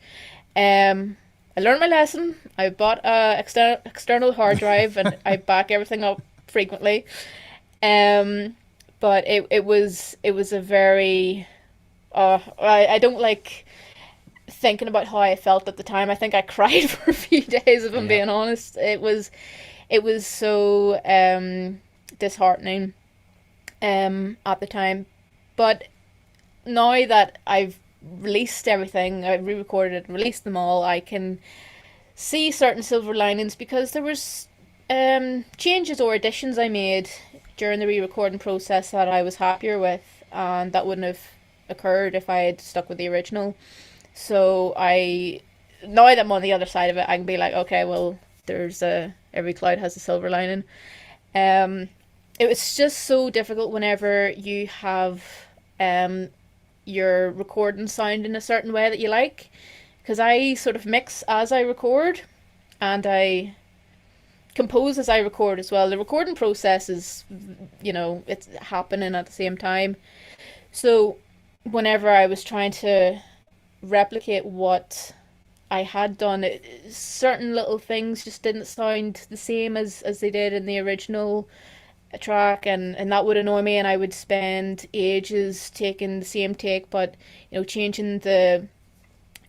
S2: I learned my lesson. I bought a external hard drive and I back everything up frequently. Um, but it was a very I don't like thinking about how I felt at the time. I think I cried for a few days, if I'm
S1: Yeah.
S2: being honest. It was so disheartening at the time. But now that I've released everything, I've re-recorded it, released them all, I can see certain silver linings, because there was changes or additions I made during the re-recording process that I was happier with, and that wouldn't have occurred if I had stuck with the original. So now that I'm on the other side of it, I can be like, okay, well, there's every cloud has a silver lining. Um, it was just so difficult whenever you have um your recording sound in a certain way that you like, because I sort of mix as I record, and I compose as I record as well. The recording process is, it's happening at the same time. So whenever I was trying to replicate what I had done, certain little things just didn't sound the same as they did in the original track, and that would annoy me, and I would spend ages taking the same take, but changing the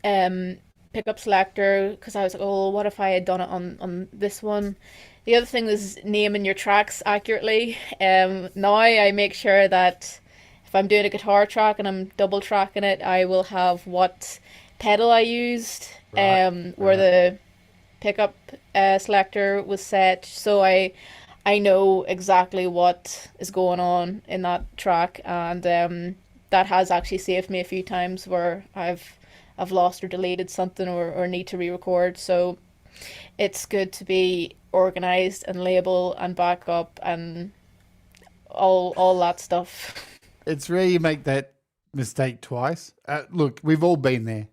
S2: um pickup selector, because I was like, oh, what if I had done it on this one. The other thing is naming your tracks accurately. Now I make sure that if I'm doing a guitar track and I'm double tracking it, I will have what pedal I used,
S1: Right.
S2: where
S1: Right.
S2: the pickup selector was set, so I know exactly what is going on in that track, and that has actually saved me a few times where I've lost or deleted something, or need to re-record. So it's good to be organized and label and back up and all that stuff.
S1: It's rare you make that mistake twice. Look, we've all been there.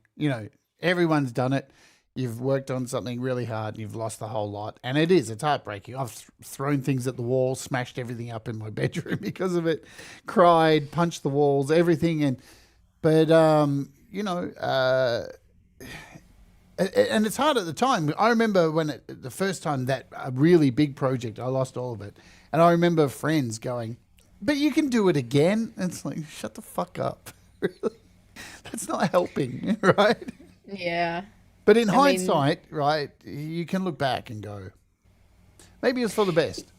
S1: Everyone's done it. You've worked on something really hard and you've lost the whole lot. And it's heartbreaking. I've thrown things at the wall, smashed everything up in my bedroom because of it, cried, punched the walls, everything. But and it's hard at the time. I remember when the first time that a really big project, I lost all of it. And I remember friends going, but you can do it again. And it's like, shut the fuck up. Really? That's not helping, right?
S2: Yeah.
S1: But in
S2: I mean,
S1: hindsight, right, you can look back and go, maybe it's for the best.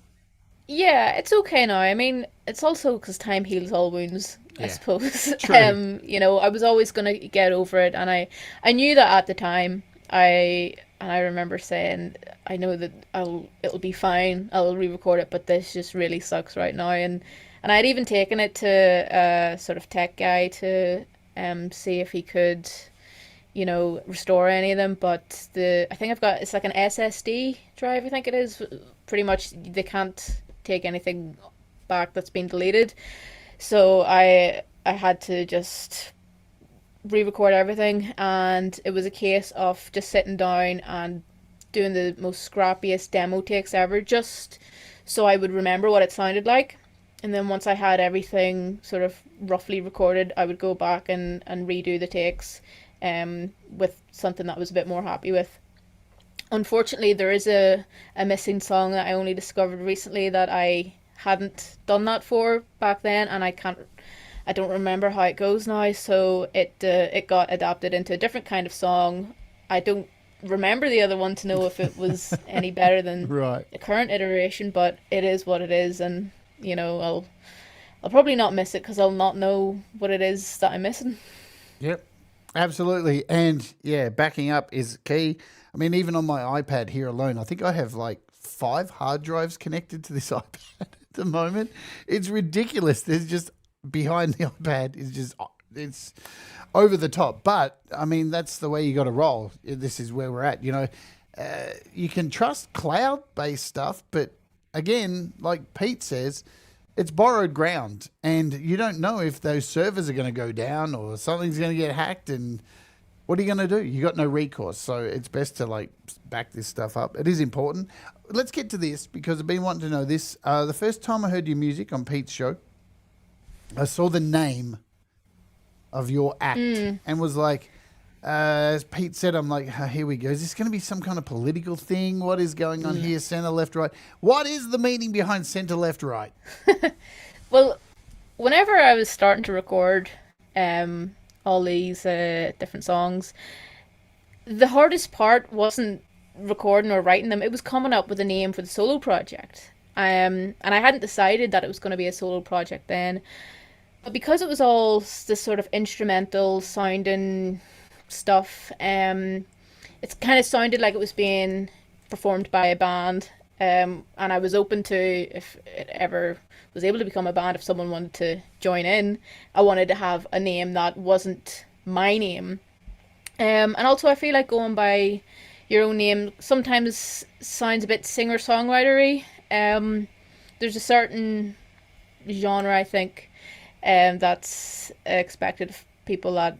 S2: yeah, it's okay now. I mean, it's also because time heals all wounds, I
S1: Yeah,
S2: suppose.
S1: true.
S2: I was always gonna get over it, and I knew that at the time. I remember saying, I know that it'll be fine. I'll re-record it, but this just really sucks right now. And I'd even taken it to a sort of tech guy to see if he could, restore any of them. But I think it's like an SSD drive, I think it is. Pretty much they can't take anything back that's been deleted. So I had to just re-record everything, and it was a case of just sitting down and doing the most scrappiest demo takes ever, just so I would remember what it sounded like. And then once I had everything sort of roughly recorded, I would go back and redo the takes with something that I was a bit more happy with. Unfortunately, there is a missing song that I only discovered recently that I hadn't done that for back then, and I don't remember how it goes now, so it got adapted into a different kind of song. I don't remember the other one to know if it was any better than
S1: Right.
S2: the current iteration, but it is what it is, and I'll probably not miss it because I'll not know what it is that I'm missing.
S1: Yep. Absolutely. And yeah, backing up is key. I mean, even on my iPad here alone, I think I have like 5 hard drives connected to this iPad at the moment. It's ridiculous. There's just behind the iPad is just, it's over the top. But I mean, that's the way you got to roll. This is where we're at. You can trust cloud-based stuff, but again, like Pete says, it's borrowed ground, and you don't know if those servers are going to go down or something's going to get hacked, and what are you going to do? You got no recourse, so it's best to like back this stuff up. It is important. Let's get to this because I've been wanting to know this. The first time I heard your music on Pete's show, I saw the name of your act and was like, as Pete said, I'm like, here we go. Is this going to be some kind of political thing? What is going on here? Center, left, right. What is the meaning behind center, left, right?
S2: Well, whenever I was starting to record all these different songs, the hardest part wasn't recording or writing them. It was coming up with a name for the solo project. And I hadn't decided that it was going to be a solo project then. But because it was all this sort of instrumental sounding stuff, it kind of sounded like it was being performed by a band, and I was open to, if it ever was able to become a band, if someone wanted to join in, I wanted to have a name that wasn't my name. And also I feel like going by your own name sometimes sounds a bit singer-songwritery. There's a certain genre, I think, that's expected of people that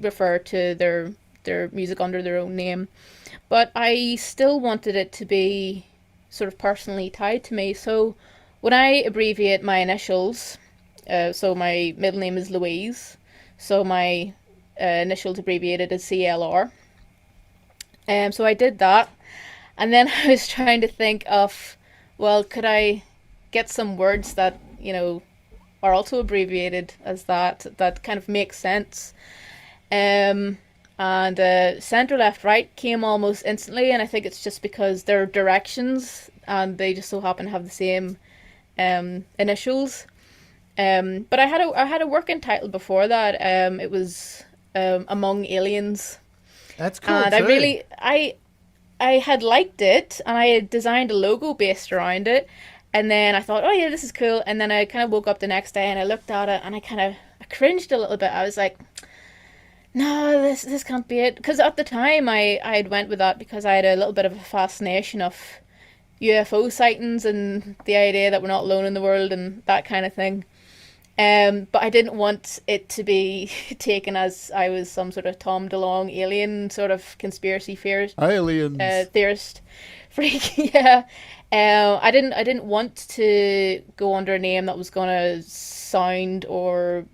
S2: refer to their music under their own name, but I still wanted it to be sort of personally tied to me. So when I abbreviate my initials, so my middle name is Louise, so my initials abbreviated as CLR. So I did that, and then I was trying to think of, well, could I get some words that are also abbreviated as that kind of makes sense. And center, left, right came almost instantly, and I think it's just because they're directions and they just so happen to have the same initials. But I had a working title before that. It was Among Aliens.
S1: That's cool.
S2: And
S1: too.
S2: I had liked it, and I had designed a logo based around it. And then I thought, oh yeah, this is cool. And then I kind of woke up the next day and I looked at it and I cringed a little bit. I was like, no, this can't be it. Because at the time I had went with that because I had a little bit of a fascination of UFO sightings and the idea that we're not alone in the world and that kind of thing. But I didn't want it to be taken as I was some sort of Tom DeLonge alien sort of conspiracy
S1: Aliens.
S2: Theorist freak. Yeah. I didn't want to go under a name that was gonna sound or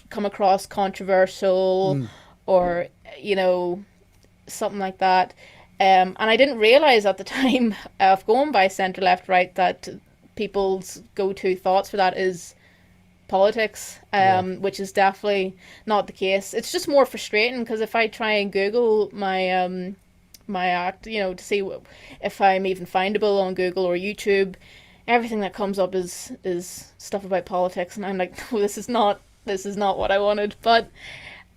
S2: come across controversial or something like that. And I didn't realize at the time of going by center, left, right that people's go-to thoughts for that is politics, which is definitely not the case. It's just more frustrating because if I try and Google my my act, to see if I'm even findable on Google or YouTube, everything that comes up is stuff about politics, and I'm like, oh, this is not what I wanted. But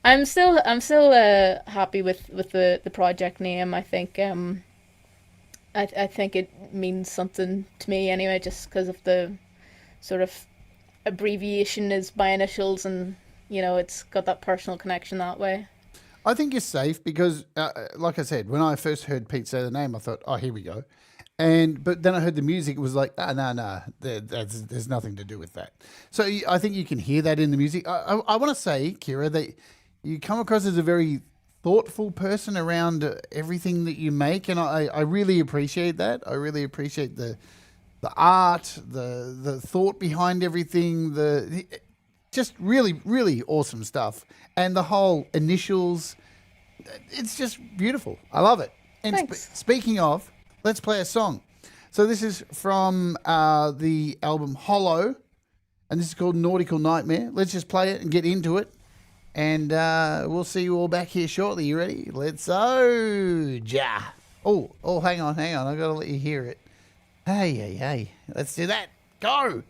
S2: I'm still happy with the project name. I think I think it means something to me anyway, just because of the sort of abbreviation is my initials, and it's got that personal connection that way.
S1: I think you're safe because, like I said, when I first heard Pete say the name, I thought, oh, here we go. But then I heard the music. It was like, no, there's nothing to do with that. So I think you can hear that in the music. I want to say, Cíara, that you come across as a very thoughtful person around everything that you make, and I really appreciate that. I really appreciate the art, the thought behind everything, just really, really awesome stuff. And the whole initials, it's just beautiful. I love it. And speaking of, let's play a song. So this is from the album Hollow, and this is called Nautical Nightmare. Let's just play it and get into it. And we'll see you all back here shortly. You ready? Let's go. Ja. Oh, hang on. I've got to let you hear it. Hey. Let's do that. Go.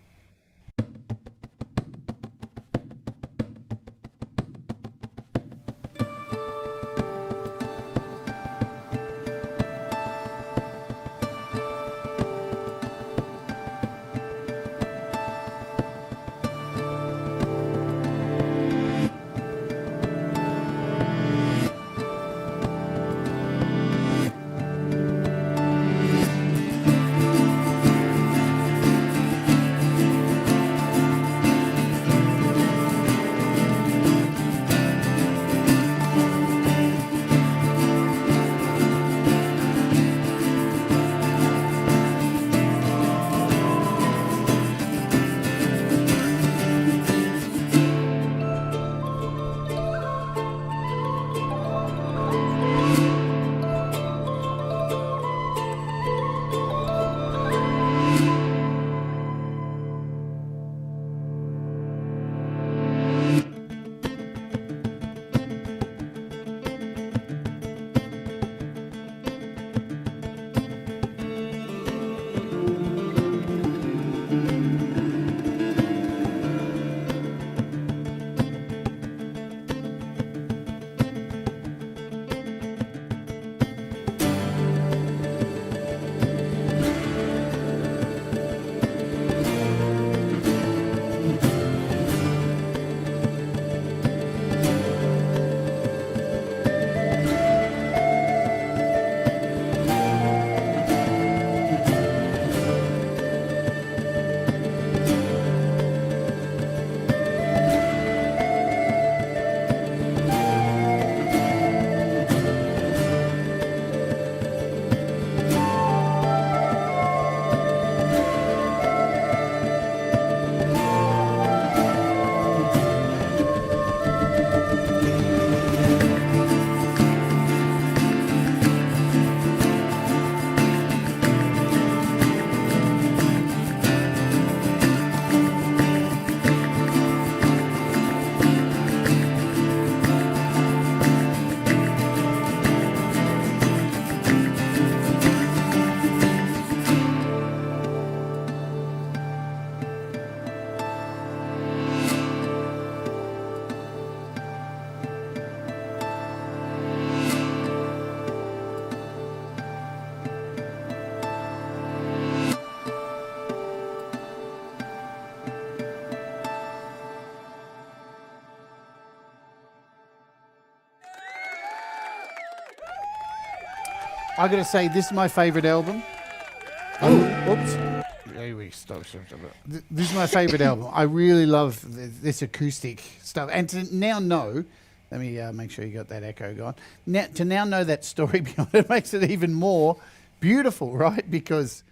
S1: I got to say, this is my favorite album. Oops. Stop. This is my favorite album. I really love this acoustic stuff. And to now know, let me make sure you got that echo going. To now know that story behind it makes it even more beautiful, right? Because,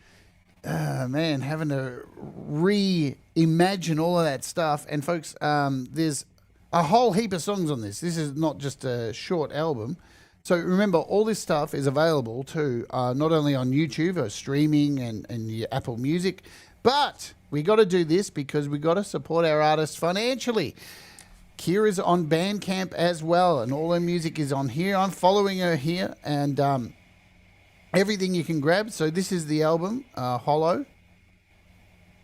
S1: man, having to reimagine all of that stuff. And folks, there's a whole heap of songs on this. This is not just a short album. So remember, all this stuff is available too, not only on YouTube or streaming and your Apple Music, but we got to do this because we got to support our artists financially. Cíara's on Bandcamp as well, and all her music is on here. I'm following her here, and everything you can grab. So this is the album, Hollow,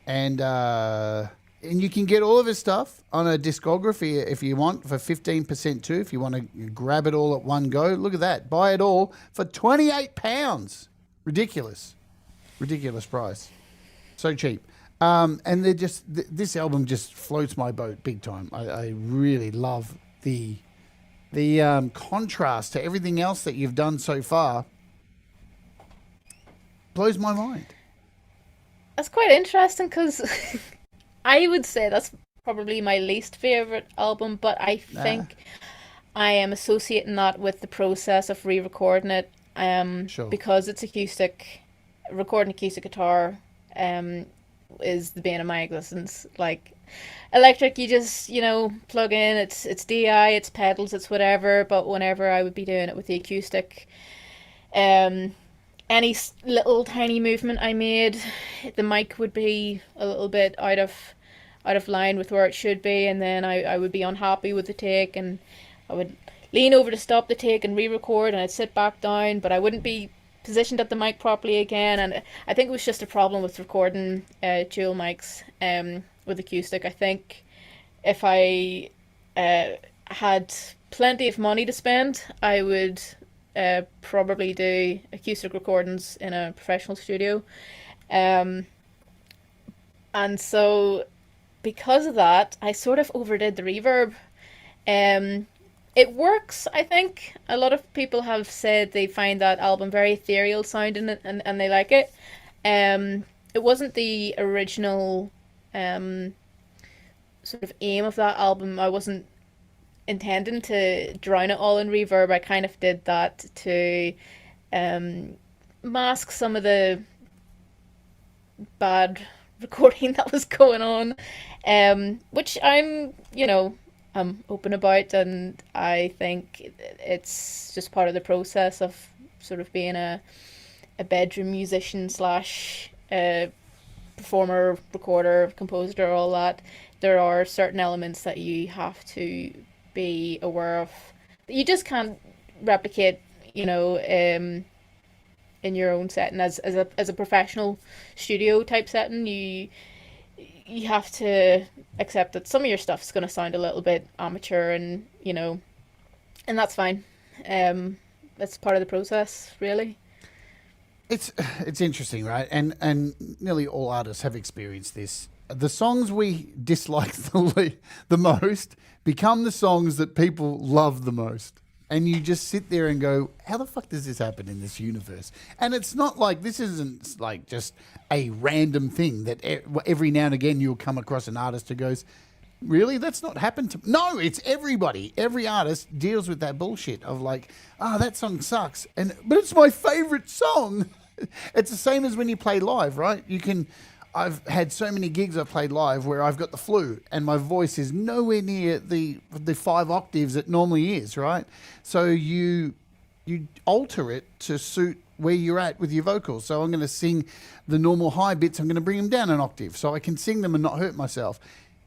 S1: and you can get all of his stuff on a discography if you want for 15% too, if you want to grab it all at one go. Look at that. Buy it all for £28. Ridiculous price. So cheap. And they're this album just floats my boat big time. I really love the the contrast to everything else that you've done so far blows my mind.
S2: That's quite interesting because I would say that's probably my least favorite album, but I think I am associating that with the process of re-recording it,
S1: Sure.
S2: because it's acoustic. Recording acoustic guitar, is the bane of my existence. Like electric, you just plug in. It's DI, it's pedals, it's whatever. But whenever I would be doing it with the acoustic, um, any little tiny movement I made, the mic would be a little bit out of line with where it should be, and then I would be unhappy with the take, and I would lean over to stop the take and re-record, and I'd sit back down, but I wouldn't be positioned at the mic properly again. And I think it was just a problem with recording dual mics with acoustic. I think if I had plenty of money to spend, I would probably do acoustic recordings in a professional studio. Um, and so because of that, I sort of overdid the reverb. Um, it works, I think. A lot of people have said they find that album very ethereal sounding, and they like it. It wasn't the original sort of aim of that album. I wasn't intending to drown it all in reverb. I kind of did that to um, mask some of the bad recording that was going on, which I'm open about, and I think it's just part of the process of sort of being a bedroom musician slash performer, recorder, composer, all that. There are certain elements that you have to be aware of that you just can't replicate, in your own setting as a professional studio type setting. You have to accept that some of your stuff's going to sound a little bit amateur, and that's fine. That's part of the process, really.
S1: It's interesting, right? And nearly all artists have experienced this. The songs we dislike the most become the songs that people love the most. And you just sit there and go, how the fuck does this happen in this universe? And it's not like, this isn't like just a random thing that every now and again you'll come across an artist who goes, really? That's not happened to me. No, it's everybody. Every artist deals with that bullshit of like, that song sucks. But it's my favorite song. It's the same as when you play live, right? I've had so many gigs I've played live where I've got the flu and my voice is nowhere near the 5 octaves it normally is, right? So you alter it to suit where you're at with your vocals. So I'm going to sing the normal high bits, I'm going to bring them down an octave so I can sing them and not hurt myself.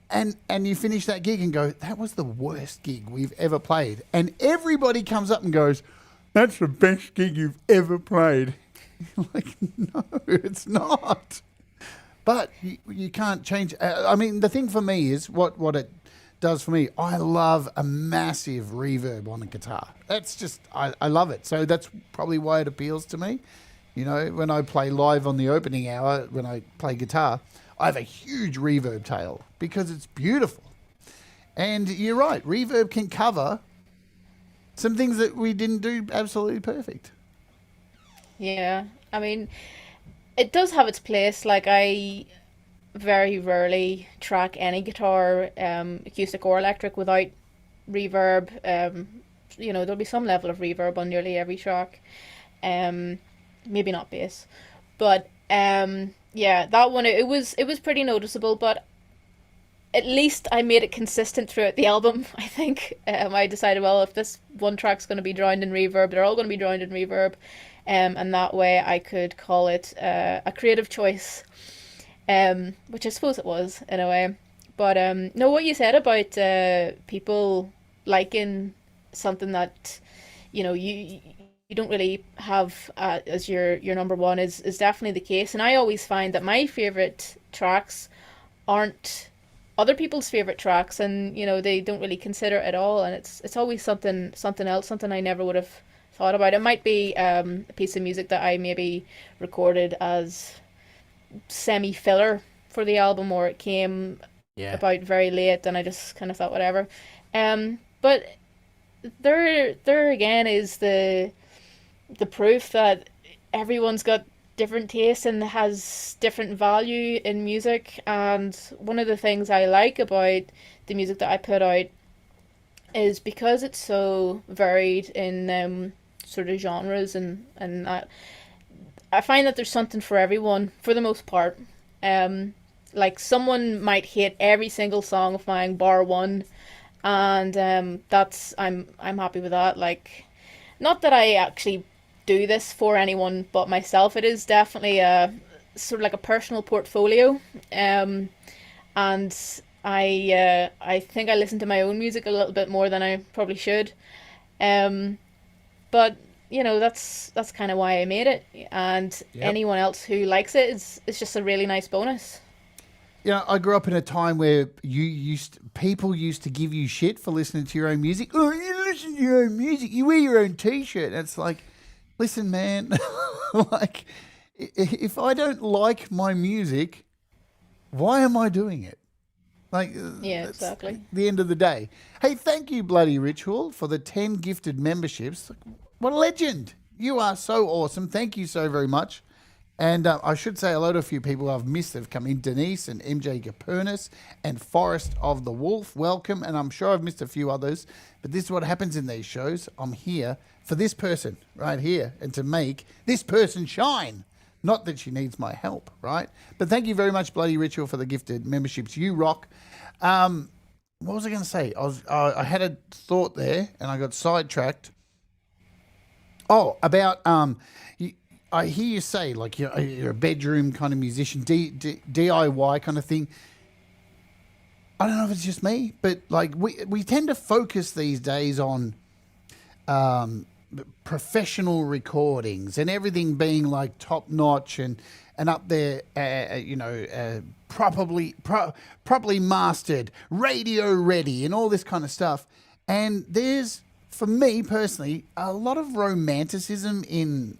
S1: And you finish that gig and go, that was the worst gig we've ever played. And everybody comes up and goes, that's the best gig you've ever played. Like, no, it's not. But you can't change. I mean, the thing for me is what it does for me. I love a massive reverb on a guitar. That's just, I love it. So that's probably why it appeals to me. When I play live on the opening hour, when I play guitar, I have a huge reverb tail because it's beautiful. And you're right, reverb can cover some things that we didn't do absolutely perfect.
S2: Yeah, I mean, it does have its place. Like, I very rarely track any guitar, acoustic or electric, without reverb. There'll be some level of reverb on nearly every track. Maybe not bass, but yeah, that one it was pretty noticeable. But at least I made it consistent throughout the album. I think I decided, well, if this one track's going to be drowned in reverb, they're all going to be drowned in reverb. And that way I could call it a creative choice, which I suppose it was in a way. But no, what you said about people liking something that you don't really have as your number one is definitely the case. And I always find that my favorite tracks aren't other people's favorite tracks, and they don't really consider it at all. And it's always something else, something I never would have thought about. It might be a piece of music that I maybe recorded as semi filler for the album, or it came about very late and I just kind of thought whatever. But there again is the proof that everyone's got different tastes and has different value in music. And one of the things I like about the music that I put out is because it's so varied in sort of genres, and I find that there's something for everyone for the most part. Um, like someone might hate every single song of mine bar one, and that's I'm happy with that. Like, not that I actually do this for anyone but myself. It is definitely a sort of like a personal portfolio, and I think I listen to my own music a little bit more than I probably should. Um, but that's kind of why I made it, and
S1: Yep.
S2: anyone else who likes it is just a really nice bonus.
S1: I grew up in a time where people used to give you shit for listening to your own music. Oh, you listen to your own music. You wear your own T-shirt. And it's like, listen, man. Like, if I don't like my music, why am I doing it? Like,
S2: Yeah,
S1: that's
S2: exactly.
S1: the end of the day. Hey, thank you, Bloody Ritual, for the 10 gifted memberships. What a legend. You are so awesome. Thank you so very much. And I should say hello to a few people I've missed that have come in. Denise and MJ Gapernis and Forest of the Wolf. Welcome. And I'm sure I've missed a few others. But this is what happens in these shows. I'm here for this person right here and to make this person shine. Not that she needs my help, right? But thank you very much, Bloody Ritual, for the gifted memberships. You rock. What was I going to say? I had a thought there and I got sidetracked. Oh, about I hear you say like you're a bedroom kind of musician, DIY kind of thing. I don't know if it's just me, but like we tend to focus these days on um, professional recordings and everything being like top notch and up there, properly mastered, radio ready, and all this kind of stuff. And there's, for me personally, a lot of romanticism in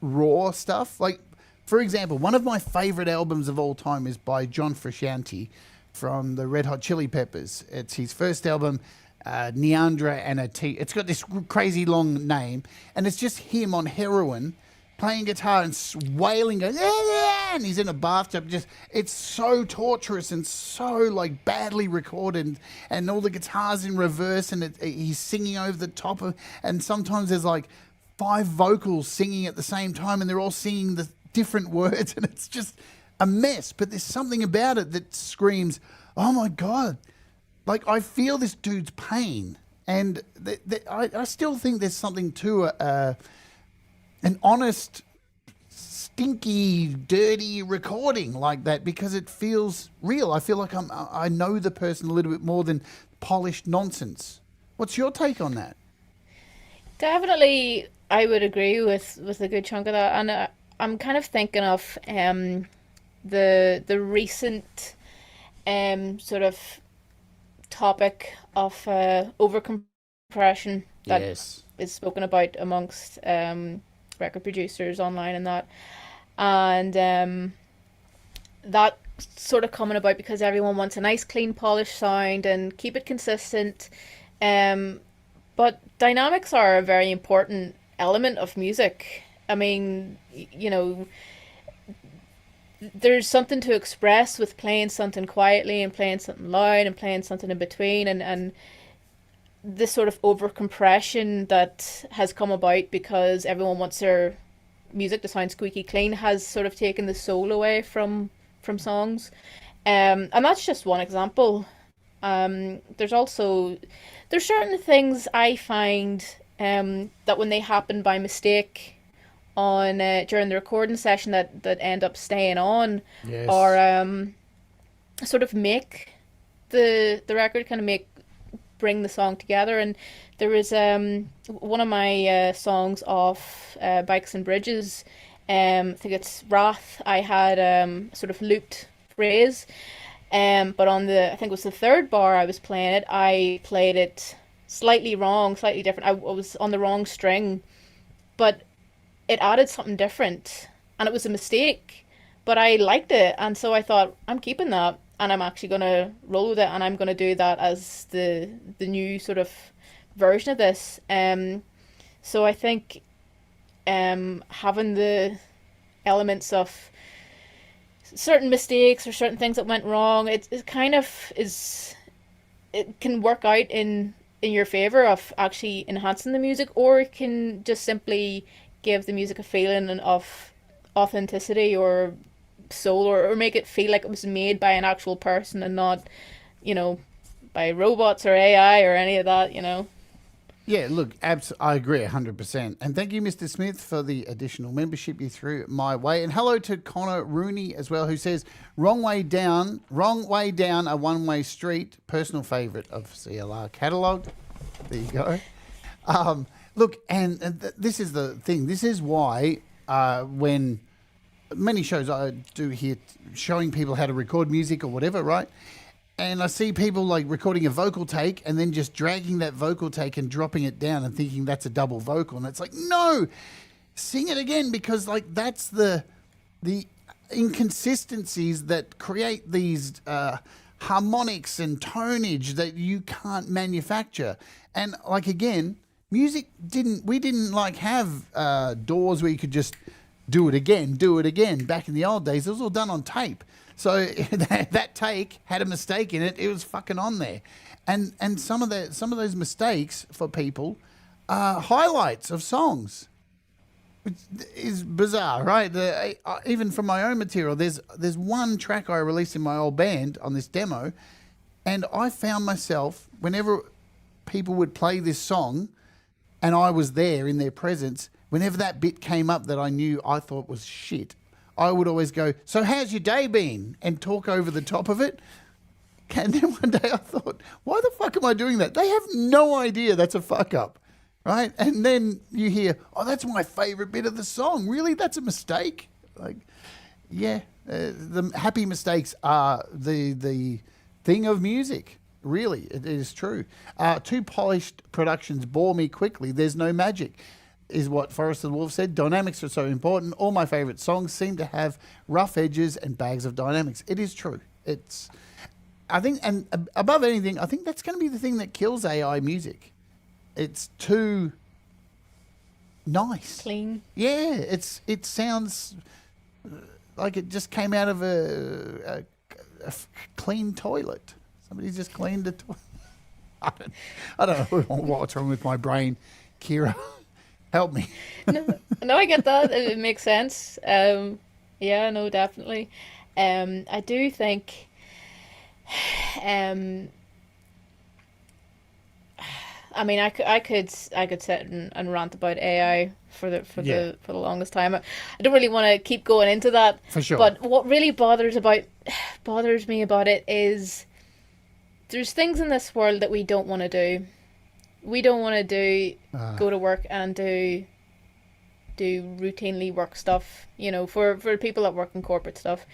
S1: raw stuff. Like, for example, one of my favorite albums of all time is by John Frusciante from the Red Hot Chili Peppers. It's his first album, Neandra and a T. It's got this crazy long name, and it's just him on heroin playing guitar and wailing, going, "Yeah, yeah," and he's in a bathtub. Just, it's so torturous and so like badly recorded, and all the guitars in reverse, and he's singing over the top of, and sometimes there's like five vocals singing at the same time, and they're all singing the different words, and it's just a mess. But there's something about it that screams, "Oh my god!" Like, I feel this dude's pain, and I still think there's something to an honest, stinky, dirty recording like that because it feels real. I feel like I know the person a little bit more than polished nonsense. What's your take on that?
S2: Definitely, I would agree with a good chunk of that, and I'm kind of thinking of the recent sort of topic of overcompression that
S1: Yes.
S2: is spoken about amongst record producers online and that, and that sort of coming about because everyone wants a nice, clean, polished sound and keep it consistent. Um, but dynamics are a very important element of music. I mean, there's something to express with playing something quietly and playing something loud and playing something in between, and this sort of over compression that has come about because everyone wants their music to sound squeaky clean has sort of taken the soul away from songs. And that's just one example. There's certain things I find that when they happen by mistake on during the recording session that end up staying on, or
S1: Yes.
S2: sort of make the record kind of make bring the song together. And there was one of my songs off Bikes and Bridges. I think it's Wrath. I had sort of looped phrase, but on the, I think it was the third bar I was playing it, I played it slightly wrong, slightly different. I was on the wrong string, but it added something different, and it was a mistake, but I liked it, and so I thought I'm keeping that, and I'm actually gonna roll with it, and I'm gonna do that as the new sort of version of this. So I think having the elements of certain mistakes or certain things that went wrong, it kind of is, it can work out in your favor of actually enhancing the music, or it can just simply give the music a feeling of authenticity or soul, or make it feel like it was made by an actual person and not, by robots or AI or any of that,
S1: Yeah, look, I agree 100%. And thank you, Mr. Smith, for the additional membership you threw my way. And hello to Connor Rooney as well, who says, wrong way down, a one-way street. Personal favourite of CLR catalogue. There you go. Look, and this is the thing. This is why when many shows I do here showing people how to record music or whatever, right? And I see people like recording a vocal take and then just dragging that vocal take and dropping it down and thinking that's a double vocal. And it's like, no, sing it again, because like that's the inconsistencies that create these harmonics and tonage that you can't manufacture. And like, again, music we didn't like have doors where you could just do it again. Back in the old days, it was all done on tape. So that take had a mistake in it. It was fucking on there, and some of those mistakes for people are highlights of songs, which is bizarre, right? Even from my own material, there's one track I released in my old band on this demo, and I found myself whenever people would play this song, and I was there in their presence, whenever that bit came up that I thought was shit, I would always go, so how's your day been? And talk over the top of it. And then one day I thought, why the fuck am I doing that? They have no idea that's a fuck up, right? And then you hear, oh, that's my favorite bit of the song. Really? That's a mistake? Like, yeah, the happy mistakes are the thing of music. Really, it is true. Too polished productions bore me quickly. There's no magic, is what Forrest the Wolf said. Dynamics are so important. All my favourite songs seem to have rough edges and bags of dynamics. It is true. I think, and above anything, I think that's going to be the thing that kills AI music. It's too nice.
S2: Clean.
S1: Yeah, it sounds like it just came out of a clean toilet. Somebody just cleaned the toilet. I don't know what's wrong with my brain, Cíara. Help me.
S2: No, I get that. It makes sense. Yeah, no, definitely. I do think, I mean, I could sit and rant about AI for the longest time. I don't really want to keep going into that.
S1: For sure.
S2: But what really bothers me about it is there's things in this world that we don't want to do. We don't want to go to work and do routinely work stuff, for people that work in corporate stuff.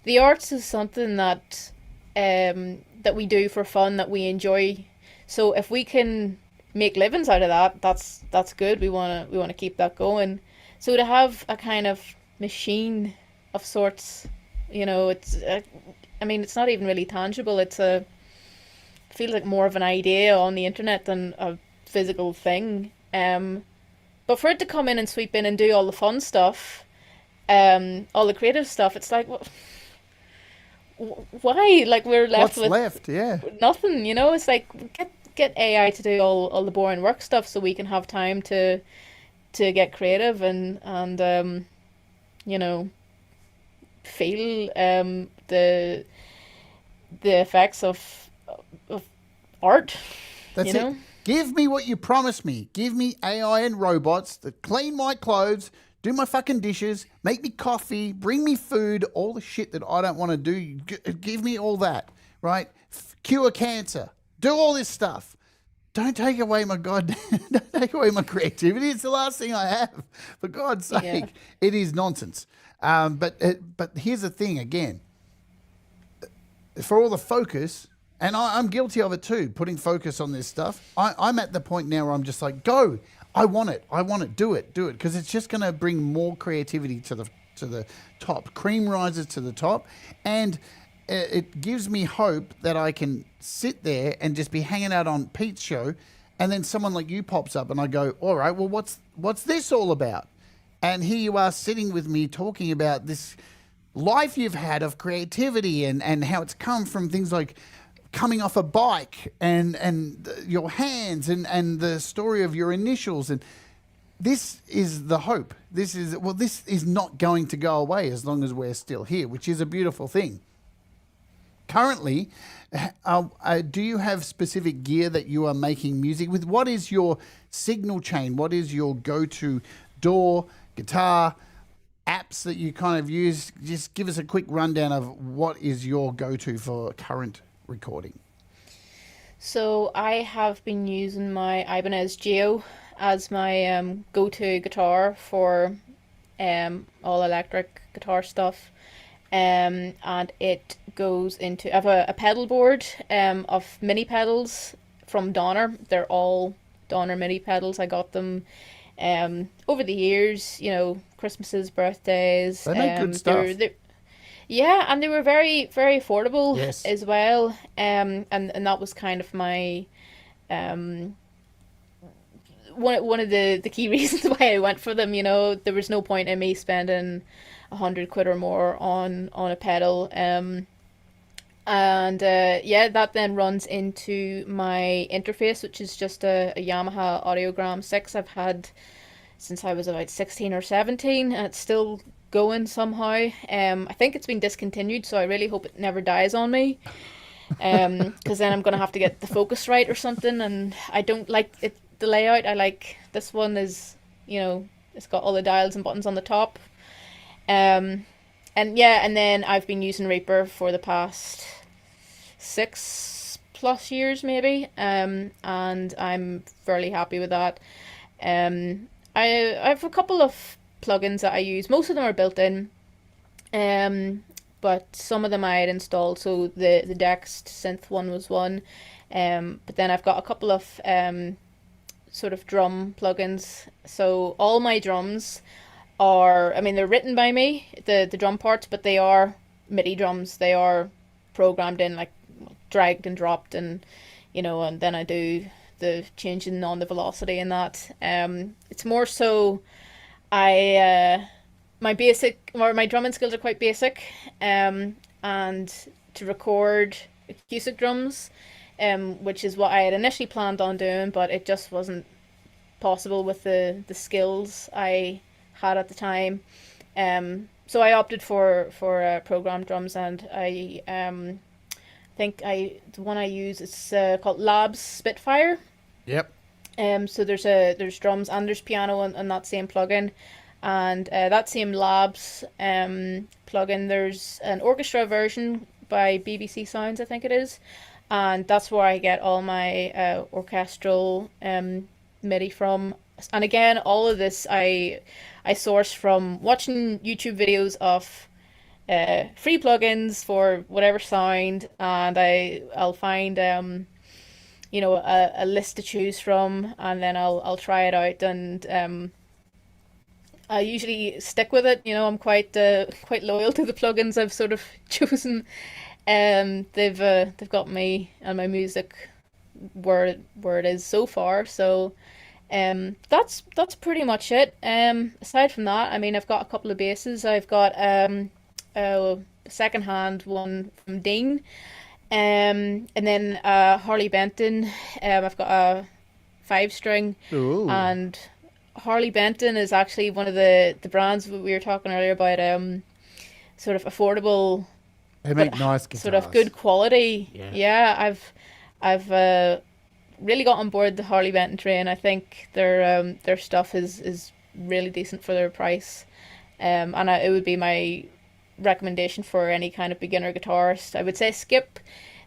S2: The arts is something that that we do for fun, that we enjoy. So if we can make livings out of that, that's good. We want to keep that going. So to have a kind of machine of sorts, it's I mean, it's not even really tangible. Feels like more of an idea on the internet than a physical thing. But for it to come in and sweep in and do all the fun stuff, all the creative stuff, it's like, why? Like, we're left with
S1: left? Yeah,
S2: nothing. It's like, get AI to do all the boring work stuff so we can have time to get creative and feel the effects of art.
S1: That's it. Give me what you promised me. Give me AI and robots that clean my clothes, do my fucking dishes, make me coffee, bring me food, all the shit that I don't want to do. Give me all that, right? Cure cancer. Do all this stuff. Don't take away my don't take away my creativity. It's the last thing I have. For God's sake, It is nonsense. But here's the thing again. For all the focus, and I'm guilty of it too, putting focus on this stuff. I'm at the point now where I'm just like, go. I want it. Do it. Because it's just going to bring more creativity to the top. Cream rises to the top. And it gives me hope that I can sit there and just be hanging out on Pete's show and then someone like you pops up, and I go, all right, well, what's this all about? And here you are sitting with me talking about this life you've had of creativity and how it's come from things like coming off a bike and your hands and the story of your initials. And this is the hope. This is not going to go away as long as we're still here, which is a beautiful thing. Currently, do you have specific gear that you are making music with? What is your signal chain? What is your go-to DAW, guitar, apps that you kind of use? Just give us a quick rundown of what is your go-to for current recording.
S2: So I have been using my Ibanez Geo as my go-to guitar for all electric guitar stuff. And it goes into, I have a pedal board of mini pedals from Donner. They're all Donner mini pedals. I got them over the years, Christmases, birthdays.
S1: They make good stuff.
S2: Yeah, and they were very, very affordable
S1: Yes.
S2: as well. And that was kind of my one of the key reasons why I went for them. There was no point in me spending £100 or more on a pedal. That then runs into my interface, which is just a Yamaha Audiogram 6 I've had since I was about 16 or 17, and it's still going somehow. I think it's been discontinued, so I really hope it never dies on me. Because then I'm gonna have to get the focus right or something, and I don't like it. The layout I like. This one is, it's got all the dials and buttons on the top. And then I've been using Reaper for the past 6+ years maybe, and I'm fairly happy with that. I have a couple of plugins that I use. Most of them are built in, but some of them I had installed. So the Dext synth one was one, but then I've got a couple of sort of drum plugins. So all my drums they're written by me, the drum parts, but they are MIDI drums. They are programmed in, like dragged and dropped, and and then I do the changing on the velocity and that. It's more so my drumming skills are quite basic, and to record acoustic drums, which is what I had initially planned on doing, but it just wasn't possible with the skills I had at the time. So I opted for programmed drums, and I think the one I use is called Labs Spitfire.
S1: Yep.
S2: So there's drums and there's piano on that same plugin, and that same Labs plugin, there's an orchestra version by BBC Sounds, I think it is, and that's where I get all my orchestral MIDI from. And again, all of this I source from watching YouTube videos of free plugins for whatever sound, and I'll find a list to choose from, and then I'll try it out, and I usually stick with it. I'm quite loyal to the plugins I've sort of chosen. They've got me and my music where it is so far. So that's pretty much it. Aside from that, I've got a couple of basses. I've got a second-hand one from Dean, and then Harley Benton. I've got a 5-string.
S1: Ooh.
S2: And Harley Benton is actually one of the brands we were talking earlier about, sort of affordable.
S1: They make nice guitars.
S2: Sort of good quality.
S1: Yeah.
S2: I've really got on board the Harley Benton train. I think their stuff is really decent for their price, and it would be my recommendation for any kind of beginner guitarist. I would say skip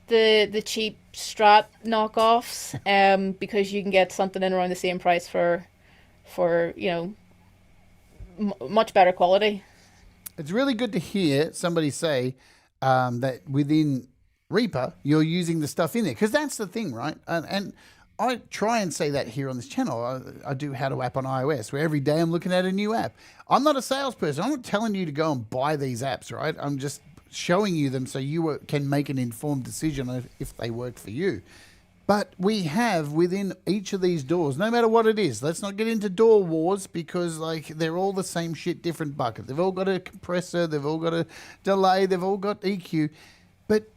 S2: the cheap Strat knockoffs, because you can get something in around the same price for much better quality.
S1: It's really good to hear somebody say that within Reaper you're using the stuff in there, because that's the thing, right? And I try and say that here on this channel. I do How to App on iOS, where every day I'm looking at a new app. I'm not a salesperson. I'm not telling you to go and buy these apps, right? I'm just showing you them so you can make an informed decision if they work for you. But we have within each of these doors, no matter what it is, let's not get into door wars because like they're all the same shit, different bucket. They've all got a compressor, they've all got a delay, they've all got EQ. But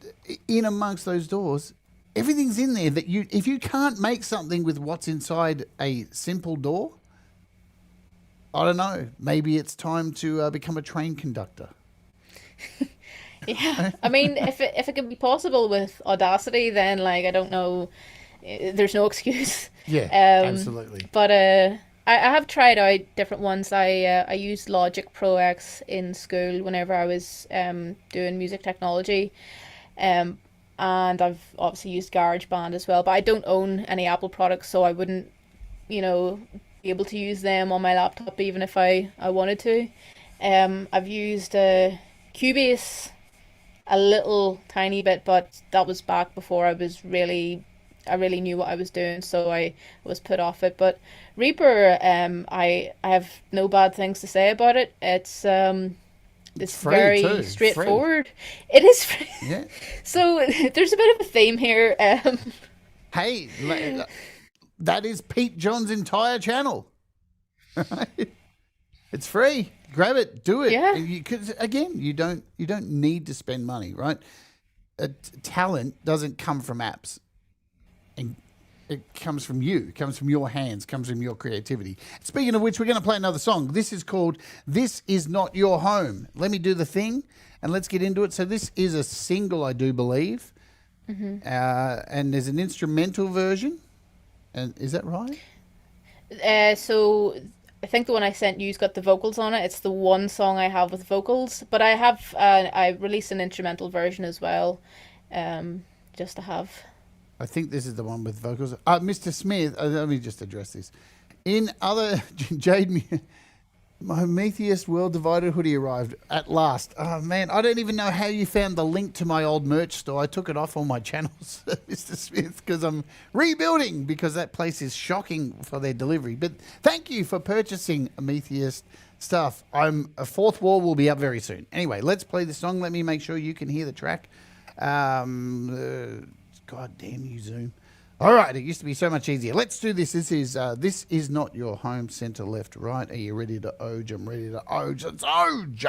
S1: in amongst those doors, everything's in there that if you can't make something with what's inside a simple door, I don't know, maybe it's time to become a train conductor.
S2: Yeah, I mean, if it could be possible with Audacity, then like I don't know, there's no excuse.
S1: Yeah,
S2: Um,
S1: absolutely.
S2: but I have tried out different ones. I used Logic Pro X in school whenever I was doing music technology, and I've obviously used GarageBand as well. But I don't own any Apple products, so I wouldn't, be able to use them on my laptop even if I wanted to. I've used Cubase a little tiny bit, but that was back before I really knew what I was doing, so I was put off it. But Reaper, I have no bad things to say about it. It's
S1: free
S2: very
S1: too.
S2: straightforward. It is free.
S1: Yeah.
S2: So there's a bit of a theme here.
S1: Hey, that is Pete John's entire channel. It's free. Grab it. Do it.
S2: Yeah.
S1: Because again, you don't need to spend money, right? Talent doesn't come from apps, and it comes from you. It comes from your hands. Comes from your creativity. Speaking of which, we're going to play another song. This is called "This Is Not Your Home." Let me do the thing, and let's get into it. So this is a single, I do believe, and there's an instrumental version. And is that right?
S2: So I think the one I sent you's got the vocals on it. It's the one song I have with vocals, but I released an instrumental version as well, just to have.
S1: I think this is the one with vocals. Mr. Smith, let me just address this. In other Jade, my Prometheus World Divided hoodie arrived at last. Oh man, I don't even know how you found the link to my old merch store. I took it off all my channels, Mr. Smith, because I'm rebuilding because that place is shocking for their delivery. But thank you for purchasing Prometheus stuff. A fourth wall will be up very soon. Anyway, let's play the song. Let me make sure you can hear the track. God damn you, Zoom. All right, it used to be so much easier. Let's do this. This is Not Your Home, center, left, right. Are you ready to oge? I'm ready to oge. Let's oge!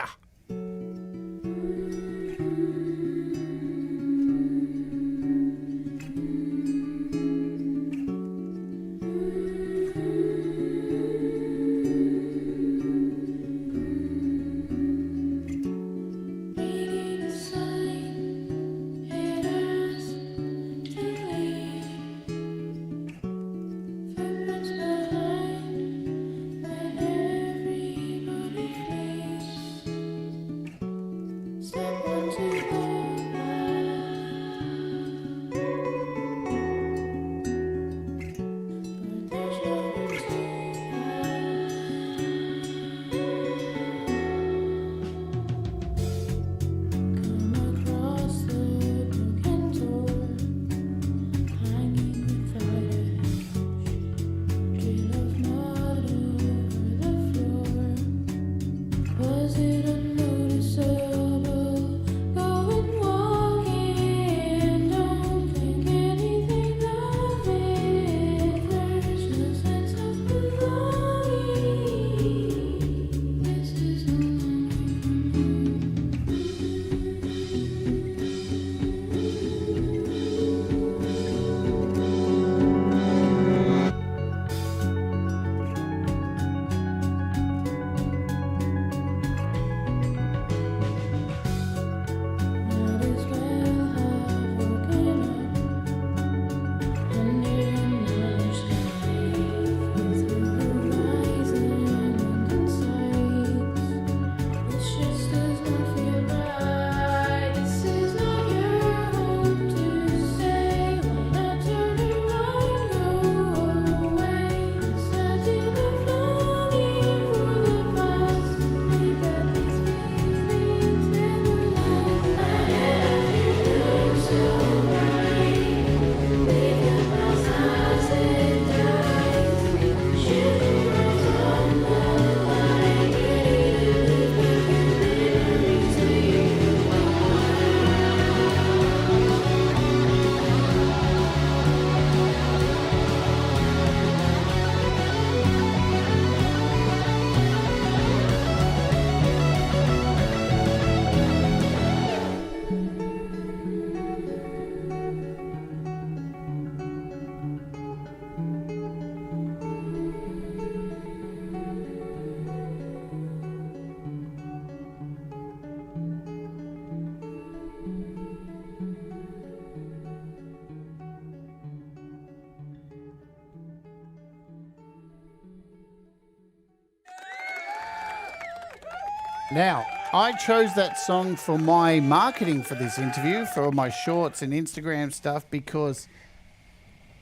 S1: Now, I chose that song for my marketing for this interview, for my shorts and Instagram stuff, because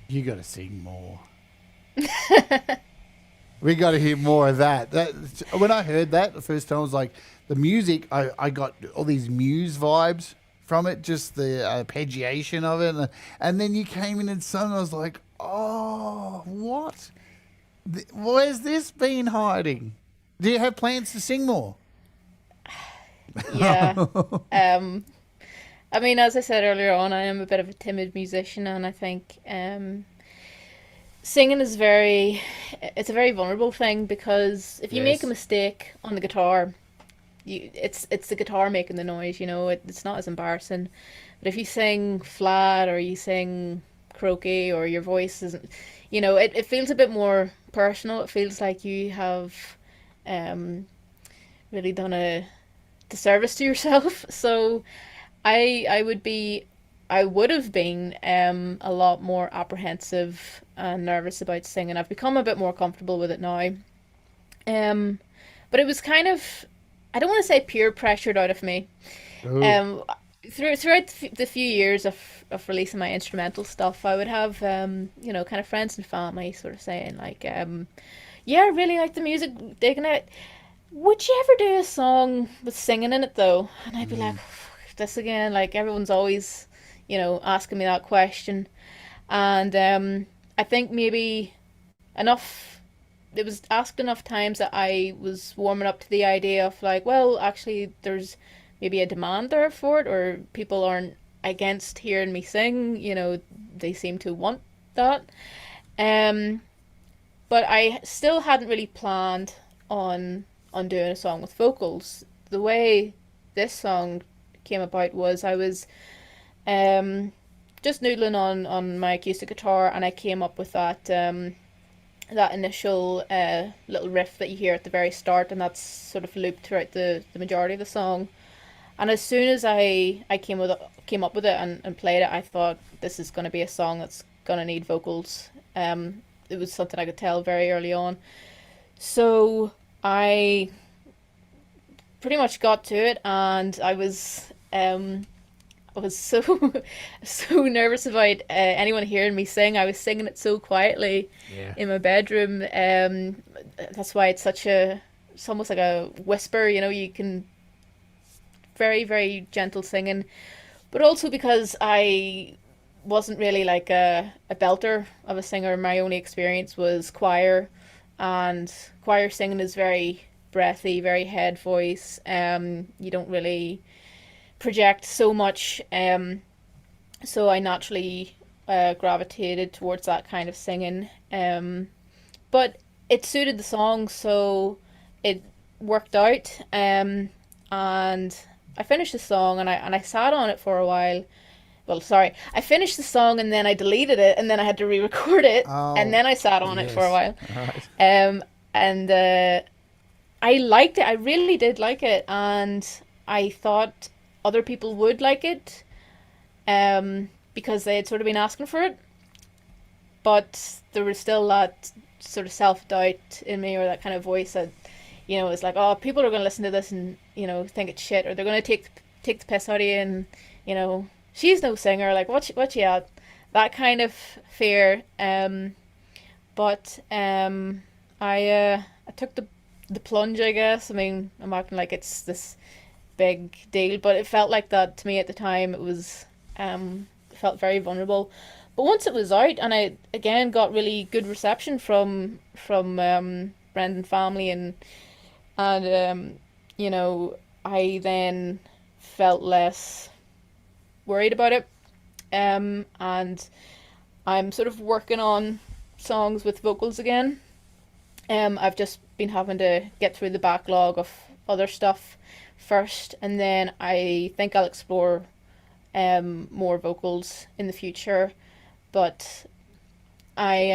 S1: you got to sing more. We got to hear more of that. When I heard that the first time, I was like, the music, I got all these Muse vibes from it, just the arpeggiation of it. And then you came in and sung, I was like, oh, what? Where's this been hiding? Do you have plans to sing more?
S2: Yeah. I mean, as I said earlier on, I am a bit of a timid musician, and I think singing is it's a very vulnerable thing, because if you make a mistake on the guitar, it's the guitar making the noise, it's not as embarrassing. But if you sing flat, or you sing croaky, or your voice isn't, it feels a bit more personal. It feels like you have really done a disservice to yourself. So I would have been a lot more apprehensive and nervous about singing. I've become a bit more comfortable with it now. But it was kind of, I don't want to say peer pressured out of me. Throughout the few years of releasing my instrumental stuff, I would have kind of friends and family sort of saying like, yeah, I really like the music, digging it. Would you ever do a song with singing in it though? And I'd be like, this again, like everyone's always, asking me that question. And I think maybe it was asked enough times that I was warming up to the idea of like, well, actually there's maybe a demand there for it, or people aren't against hearing me sing, they seem to want that. But I still hadn't really planned on doing a song with vocals. The way this song came about was I was just noodling on my acoustic guitar, and I came up with that initial little riff that you hear at the very start, and that's sort of looped throughout the majority of the song. And as soon as I came up with it and played it, I thought, this is going to be a song that's going to need vocals. It was something I could tell very early on. So I pretty much got to it, and I was so so nervous about anyone hearing me sing. I was singing it so quietly in my bedroom. That's why it's almost like a whisper. You can very, very gentle singing, but also because I wasn't really like a belter of a singer. My only experience was choir, and choir singing is very breathy, very head voice. You don't really project so much, so I naturally gravitated towards that kind of singing. But it suited the song, so it worked out. And I finished the song, and I sat on it for a while. Well, sorry, I finished the song and then I deleted it, and then I had to re-record it, and then I sat on it for a while. Right. And I liked it. I really did like it, and I thought other people would like it, because they had sort of been asking for it. But there was still that sort of self-doubt in me, or that kind of voice that, is like, oh, people are going to listen to this and, think it's shit, or they're going to take the piss out of you, and, she's no singer, like, what you at? That kind of fear. But I took the plunge, I guess. I mean, I'm acting like it's this big deal, but it felt like that to me at the time. It was felt very vulnerable. But once it was out, and I again got really good reception from friends and family, and I then felt less worried about it. And I'm sort of working on songs with vocals again. I've just been having to get through the backlog of other stuff first, and then I think I'll explore more vocals in the future. But I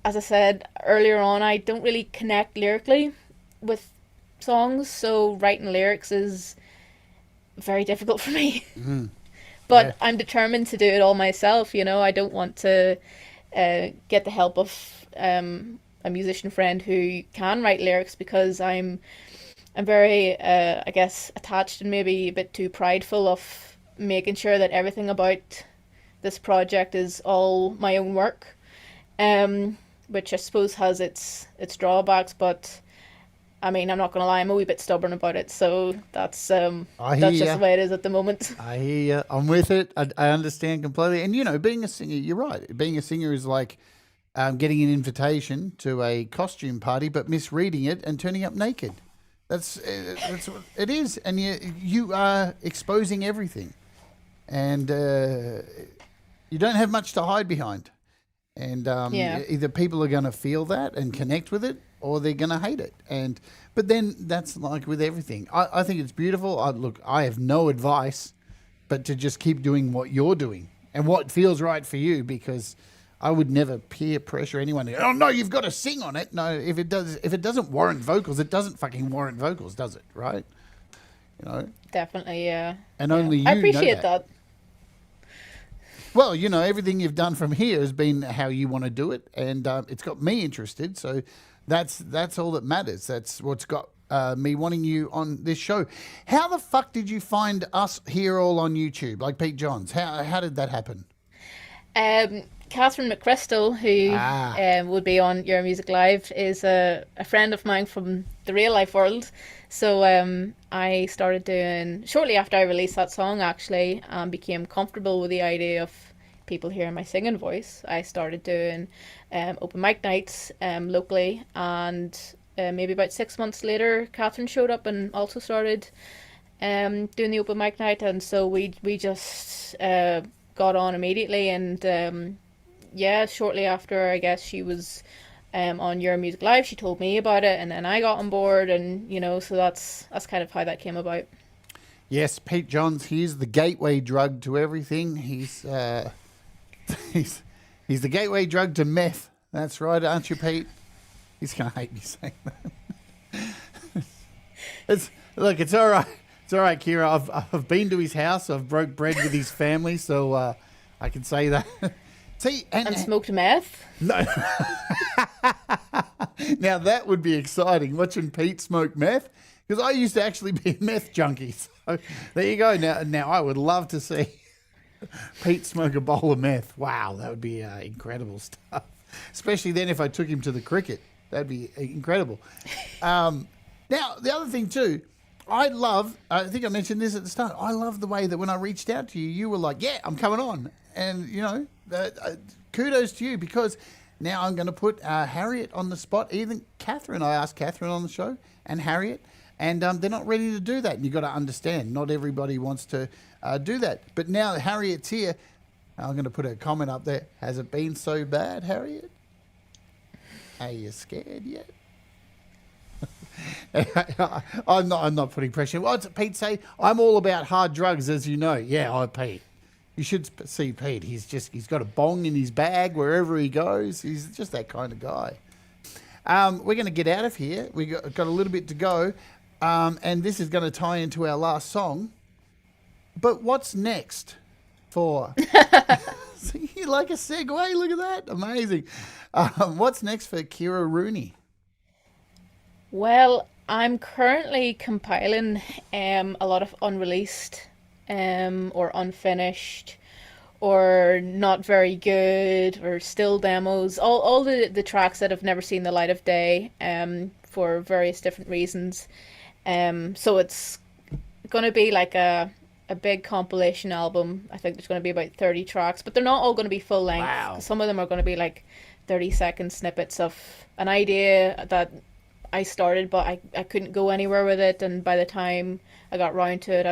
S2: as I said earlier on, I don't really connect lyrically with songs, so writing lyrics is very difficult for me. But I'm determined to do it all myself. I don't want to get the help of a musician friend who can write lyrics, because I'm I'm very, I guess, attached and maybe a bit too prideful of making sure that everything about this project is all my own work, which I suppose has its drawbacks. But I mean, I'm not gonna lie, I'm a wee bit stubborn about it. So
S1: I hear
S2: that's just
S1: you.
S2: the way it is at the moment.
S1: I hear you. I'm with it. I understand completely. And, being a singer, you're right. Being a singer is like getting an invitation to a costume party, but misreading it and turning up naked. That's what it is. And you are exposing everything. And you don't have much to hide behind. And
S2: Yeah,
S1: either people are going to feel that and connect with it, or they're going to hate it. But then that's like with everything. I think it's beautiful. Look, I have no advice, but to just keep doing what you're doing and what feels right for you. Because I would never peer pressure anyone. Oh no, you've got to sing on it. No, if it doesn't warrant vocals, it doesn't fucking warrant vocals, does it? Right?
S2: definitely. Yeah,
S1: And
S2: yeah.
S1: only you
S2: I
S1: know
S2: appreciate
S1: that.
S2: that.
S1: Well, everything you've done from here has been how you want to do it, and it's got me interested. So that's all that matters. That's what's got me wanting you on this show. How the fuck did you find us here all on YouTube, like Pete Johns? How did that happen?
S2: Catherine McChrystal, who
S1: Ah,
S2: would be on Your Music Live, is a friend of mine from the real life world. So I started doing, shortly after I released that song, actually, became comfortable with the idea of people hearing my singing voice. I started doing open mic nights locally, and maybe about 6 months later, Catherine showed up and also started doing the open mic night, and so we just got on immediately, and yeah, shortly after, I guess she was on Your Music Live, she told me about it, and then I got on board, and so that's kind of how that came about.
S1: yes, Pete Johns. He's the gateway drug to everything. He's he's the gateway drug to meth. That's right, aren't you, Pete? He's gonna hate me saying that. Look, it's all right. It's all right, Kira. I've been to his house. I've broke bread with his family, so I can say that. See,
S2: And smoked meth.
S1: no. Now that would be exciting, watching Pete smoke meth, because I used to actually be a meth junkie. So there you go. Now I would love to see Pete smoke a bowl of meth. Wow, that would be incredible stuff. Especially then if I took him to the cricket, that'd be incredible. Now the other thing too, I think I mentioned this at the start. I love the way that when I reached out to you, you were like, "Yeah, I'm coming on," and kudos to you, because now I'm going to put Harriet on the spot. Even Catherine, I asked Catherine on the show, and Harriet, and they're not ready to do that. And you've got to understand, not everybody wants to do that. But now that Harriet's here, I'm going to put a comment up there. Has it been so bad, Harriet? Are you scared yet? I'm not putting pressure. What's Pete say? I'm all about hard drugs, as you know. Yeah, Pete. You should see Pete. He's got a bong in his bag wherever he goes. He's just that kind of guy. We're going to get out of here. We got a little bit to go, and this is going to tie into our last song. But what's next for? See, you like a segue? Look at that, amazing. What's next for Cíara Rooney?
S2: Well, I'm currently compiling a lot of unreleased or unfinished or not very good or still demos, all the tracks that have never seen the light of day for various different reasons. So it's going to be like a big compilation album. I think there's going to be about 30 tracks, but they're not all going to be full length.
S1: Wow.
S2: Some of them are going to be like 30-second snippets of an idea that I started, but I couldn't go anywhere with it, and by the time I got round to it,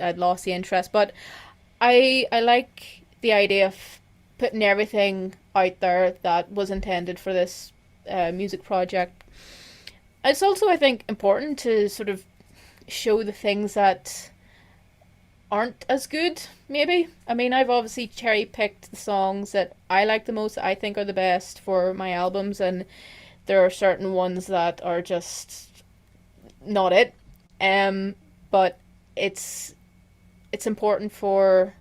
S2: I'd lost the interest. But I like the idea of putting everything out there that was intended for this music project. It's also, I think, important to sort of show the things that aren't as good, maybe. I mean, I've obviously cherry picked the songs that I like the most, that I think are the best for my albums, and there are certain ones that are just not it. But it's important for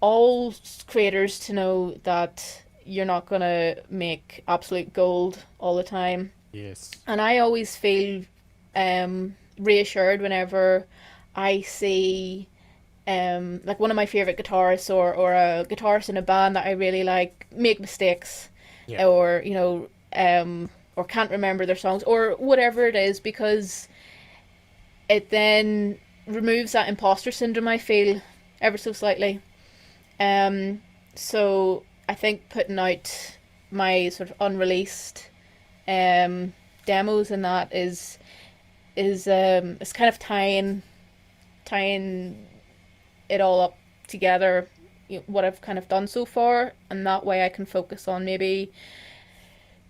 S2: all creators to know that you're not gonna make absolute gold all the time.
S1: Yes.
S2: And I always feel reassured whenever I see like one of my favorite guitarists or a guitarist in a band that I really like make mistakes,
S1: Yeah.
S2: or or can't remember their songs or whatever it is, because it then removes that imposter syndrome, I feel, ever so slightly. Um, so I think putting out my sort of unreleased um, demos and that is kind of tying it all up together, what I've kind of done so far, and that way I can focus on maybe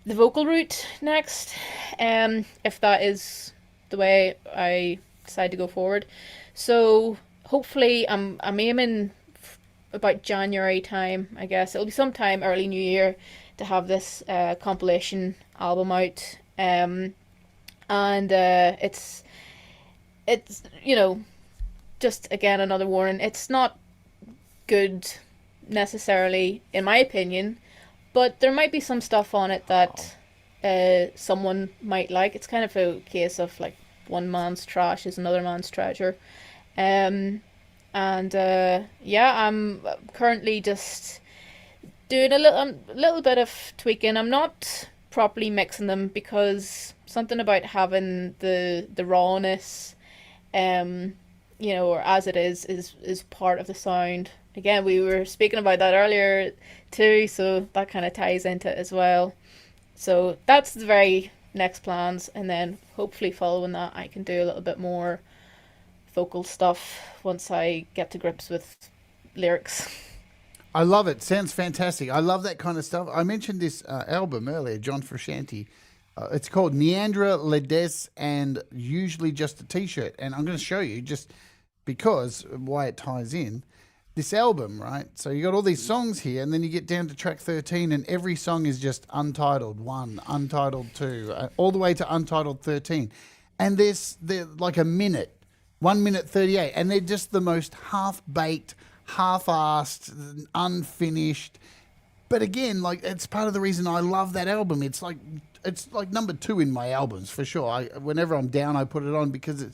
S2: the vocal route next, if that is the way I decide to go forward. So hopefully I'm aiming about January time, I guess. It'll be sometime early New Year to have this compilation album out. And it's just again another warning. It's not good necessarily, in my opinion, but there might be some stuff on it that someone might like. It's kind of a case of like one man's trash is another man's treasure. And yeah, I'm currently just doing a little bit of tweaking. I'm not properly mixing them because something about having the rawness, or as it is part of the sound. Again, we were speaking about that earlier too, so that kind of ties into it as well. So that's the very next plans, and then hopefully following that, I can do a little bit more vocal stuff once I get to grips with lyrics.
S1: I love it. Sounds fantastic. I love that kind of stuff. I mentioned this album earlier, John Frusciante. It's called Neandra Ledes and Usually Just a T-Shirt. And I'm going to show you just because why it ties in. This album, right? So you got all these songs here, and then you get down to track 13, and every song is just Untitled 1, Untitled 2, all the way to Untitled 13. And they're like a minute, 1 minute 38, and they're just the most half-baked, half-assed, unfinished. But again, like, it's part of the reason I love that album. It's like number 2 in my albums for sure. Whenever I'm down, I put it on because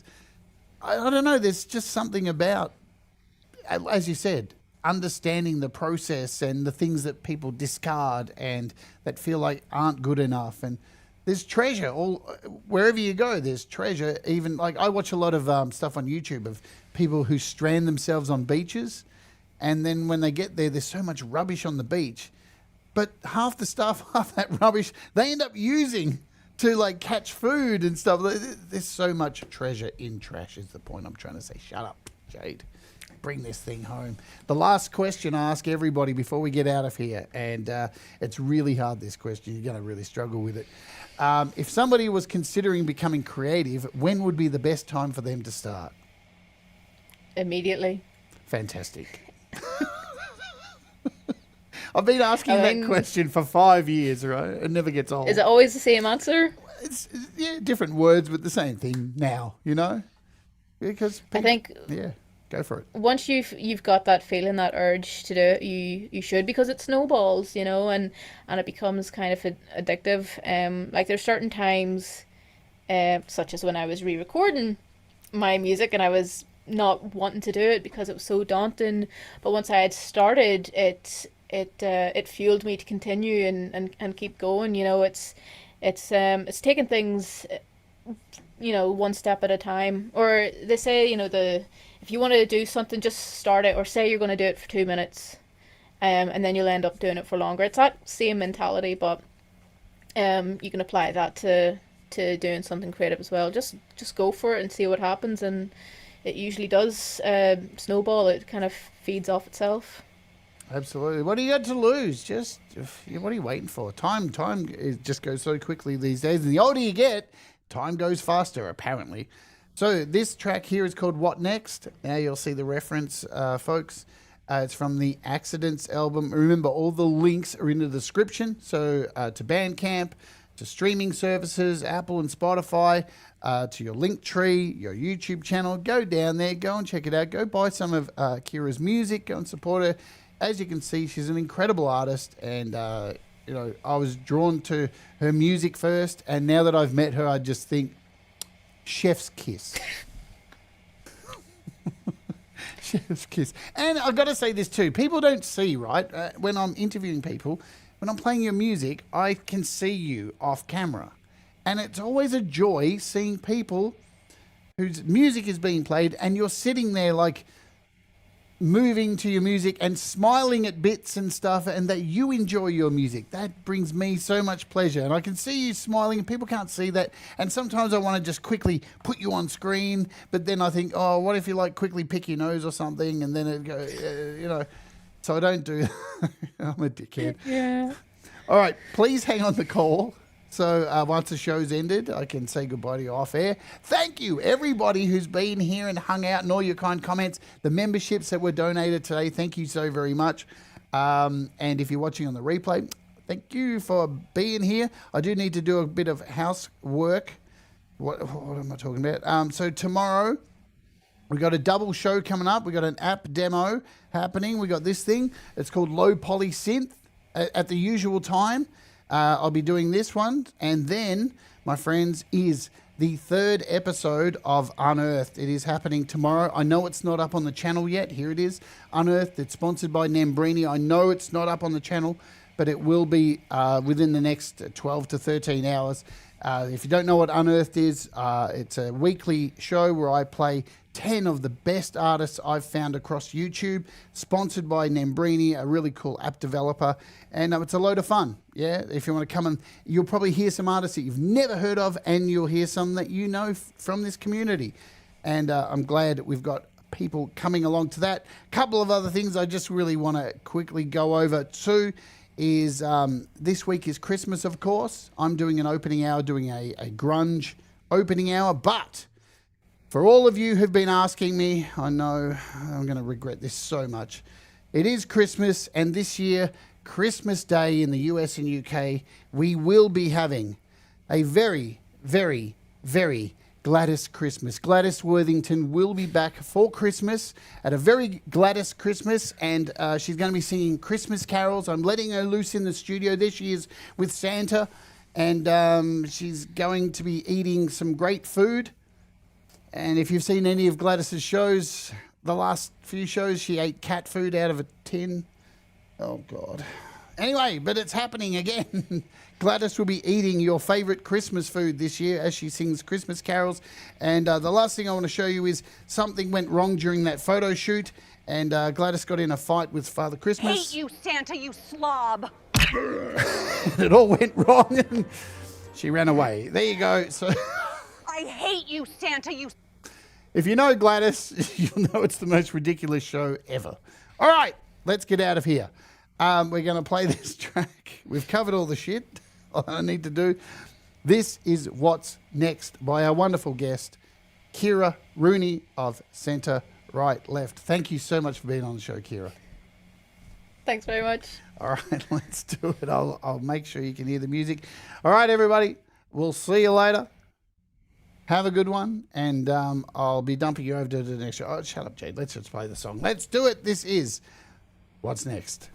S1: I don't know. There's just something about, as you said, understanding the process and the things that people discard and that feel like aren't good enough. And there's treasure all wherever you go. There's treasure. Even like I watch a lot of stuff on YouTube of people who strand themselves on beaches, and then when they get there, there's so much rubbish on the beach, but half the stuff, half that rubbish, they end up using to like catch food and stuff. There's so much treasure in trash. Is the point I'm trying to say. Shut up, Jade. Bring this thing home. The last question I ask everybody before we get out of here, and it's really hard, this question. You're going to really struggle with it. If somebody was considering becoming creative, when would be the best time for them to start?
S2: Immediately.
S1: Fantastic. I've been asking that question for 5 years, right? It never gets old.
S2: Is it always the same answer?
S1: It's different words, but the same thing now, Because people,
S2: I think...
S1: Yeah. Go for it.
S2: Once you've got that feeling, that urge to do it, you should, because it snowballs, and it becomes kind of addictive. Like there's certain times, such as when I was re-recording my music and I was not wanting to do it because it was so daunting. But once I had started, it fueled me to continue and keep going. It's taking things, one step at a time. Or they say, if you want to do something, just start it, or say you're going to do it for 2 minutes, and then you'll end up doing it for longer. It's that same mentality, but you can apply that to doing something creative as well. Just go for it and see what happens, and it usually does snowball. It kind of feeds off itself.
S1: Absolutely. What do you got to lose? What are you waiting for? Time just goes so quickly these days, and the older you get, time goes faster, apparently. So this track here is called What Next? Now you'll see the reference, folks. It's from the Accidents album. Remember, all the links are in the description. So to Bandcamp, to streaming services, Apple and Spotify, to your Linktree, your YouTube channel. Go down there. Go and check it out. Go buy some of Cíara's music. Go and support her. As you can see, she's an incredible artist, and I was drawn to her music first, and now that I've met her, I just think chef's kiss. Chef's kiss. And I've got to say this too. People don't see, right? When I'm interviewing people, when I'm playing your music, I can see you off camera. And it's always a joy seeing people whose music is being played and you're sitting there like moving to your music and smiling at bits and stuff, and that you enjoy your music. That brings me so much pleasure. And I can see you smiling and people can't see that. And sometimes I want to just quickly put you on screen, but then I think, oh, what if you like quickly pick your nose or something, and then it go, so I don't do that. I'm a dickhead.
S2: Yeah.
S1: All right, please hang on the call. So once the show's ended, I can say goodbye to you off air. Thank you, everybody who's been here and hung out and all your kind comments. The memberships that were donated today, thank you so very much. And if you're watching on the replay, thank you for being here. I do need to do a bit of housework. What am I talking about? So tomorrow, we got a double show coming up. We got an app demo happening. We got this thing. It's called Low Poly Synth at the usual time. I'll be doing this one, and then, my friends, is the third episode of Unearthed. It is happening tomorrow. I know it's not up on the channel yet. Here it is, Unearthed. It's sponsored by Nambrini. I know it's not up on the channel, but it will be within the next 12 to 13 hours. If you don't know what Unearthed is, it's a weekly show where I play 10 of the best artists I've found across YouTube, sponsored by Nambrini, a really cool app developer, and it's a load of fun. Yeah, if you want to come and you'll probably hear some artists that you've never heard of, and you'll hear some that you know from this community. And I'm glad we've got people coming along to that. A couple of other things I just really want to quickly go over too is this week is Christmas, of course. I'm doing an opening hour, doing a grunge opening hour, but for all of you who've been asking me, I know I'm going to regret this so much. It is Christmas, and this year, Christmas Day in the US and UK, we will be having a very, very, very Gladys Christmas. Gladys Worthington will be back for Christmas at a very Gladys Christmas, and she's going to be singing Christmas carols. I'm letting her loose in the studio this year with Santa, and she's going to be eating some great food. And if you've seen any of Gladys's shows, the last few shows, she ate cat food out of a tin. Oh, God. Anyway, but it's happening again. Gladys will be eating your favourite Christmas food this year as she sings Christmas carols. And the last thing I want to show you is something went wrong during that photo shoot, and Gladys got in a fight with Father Christmas.
S3: Hate you, Santa, you slob.
S1: It all went wrong, and she ran away. There you go. So
S3: I hate you, Santa, you...
S1: If you know Gladys, you'll know it's the most ridiculous show ever. All right, let's get out of here. We're going to play this track. We've covered all the shit I need to do. This is What's Next by our wonderful guest, Cíara Rooney of Centre Right Left. Thank you so much for being on the show, Cíara.
S2: Thanks very much.
S1: All right, let's do it. I'll make sure you can hear the music. All right, everybody, we'll see you later. Have a good one, and I'll be dumping you over to the next show. Oh, shut up, Jade. Let's just play the song. Let's do it. This is What's Next.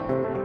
S1: Bye.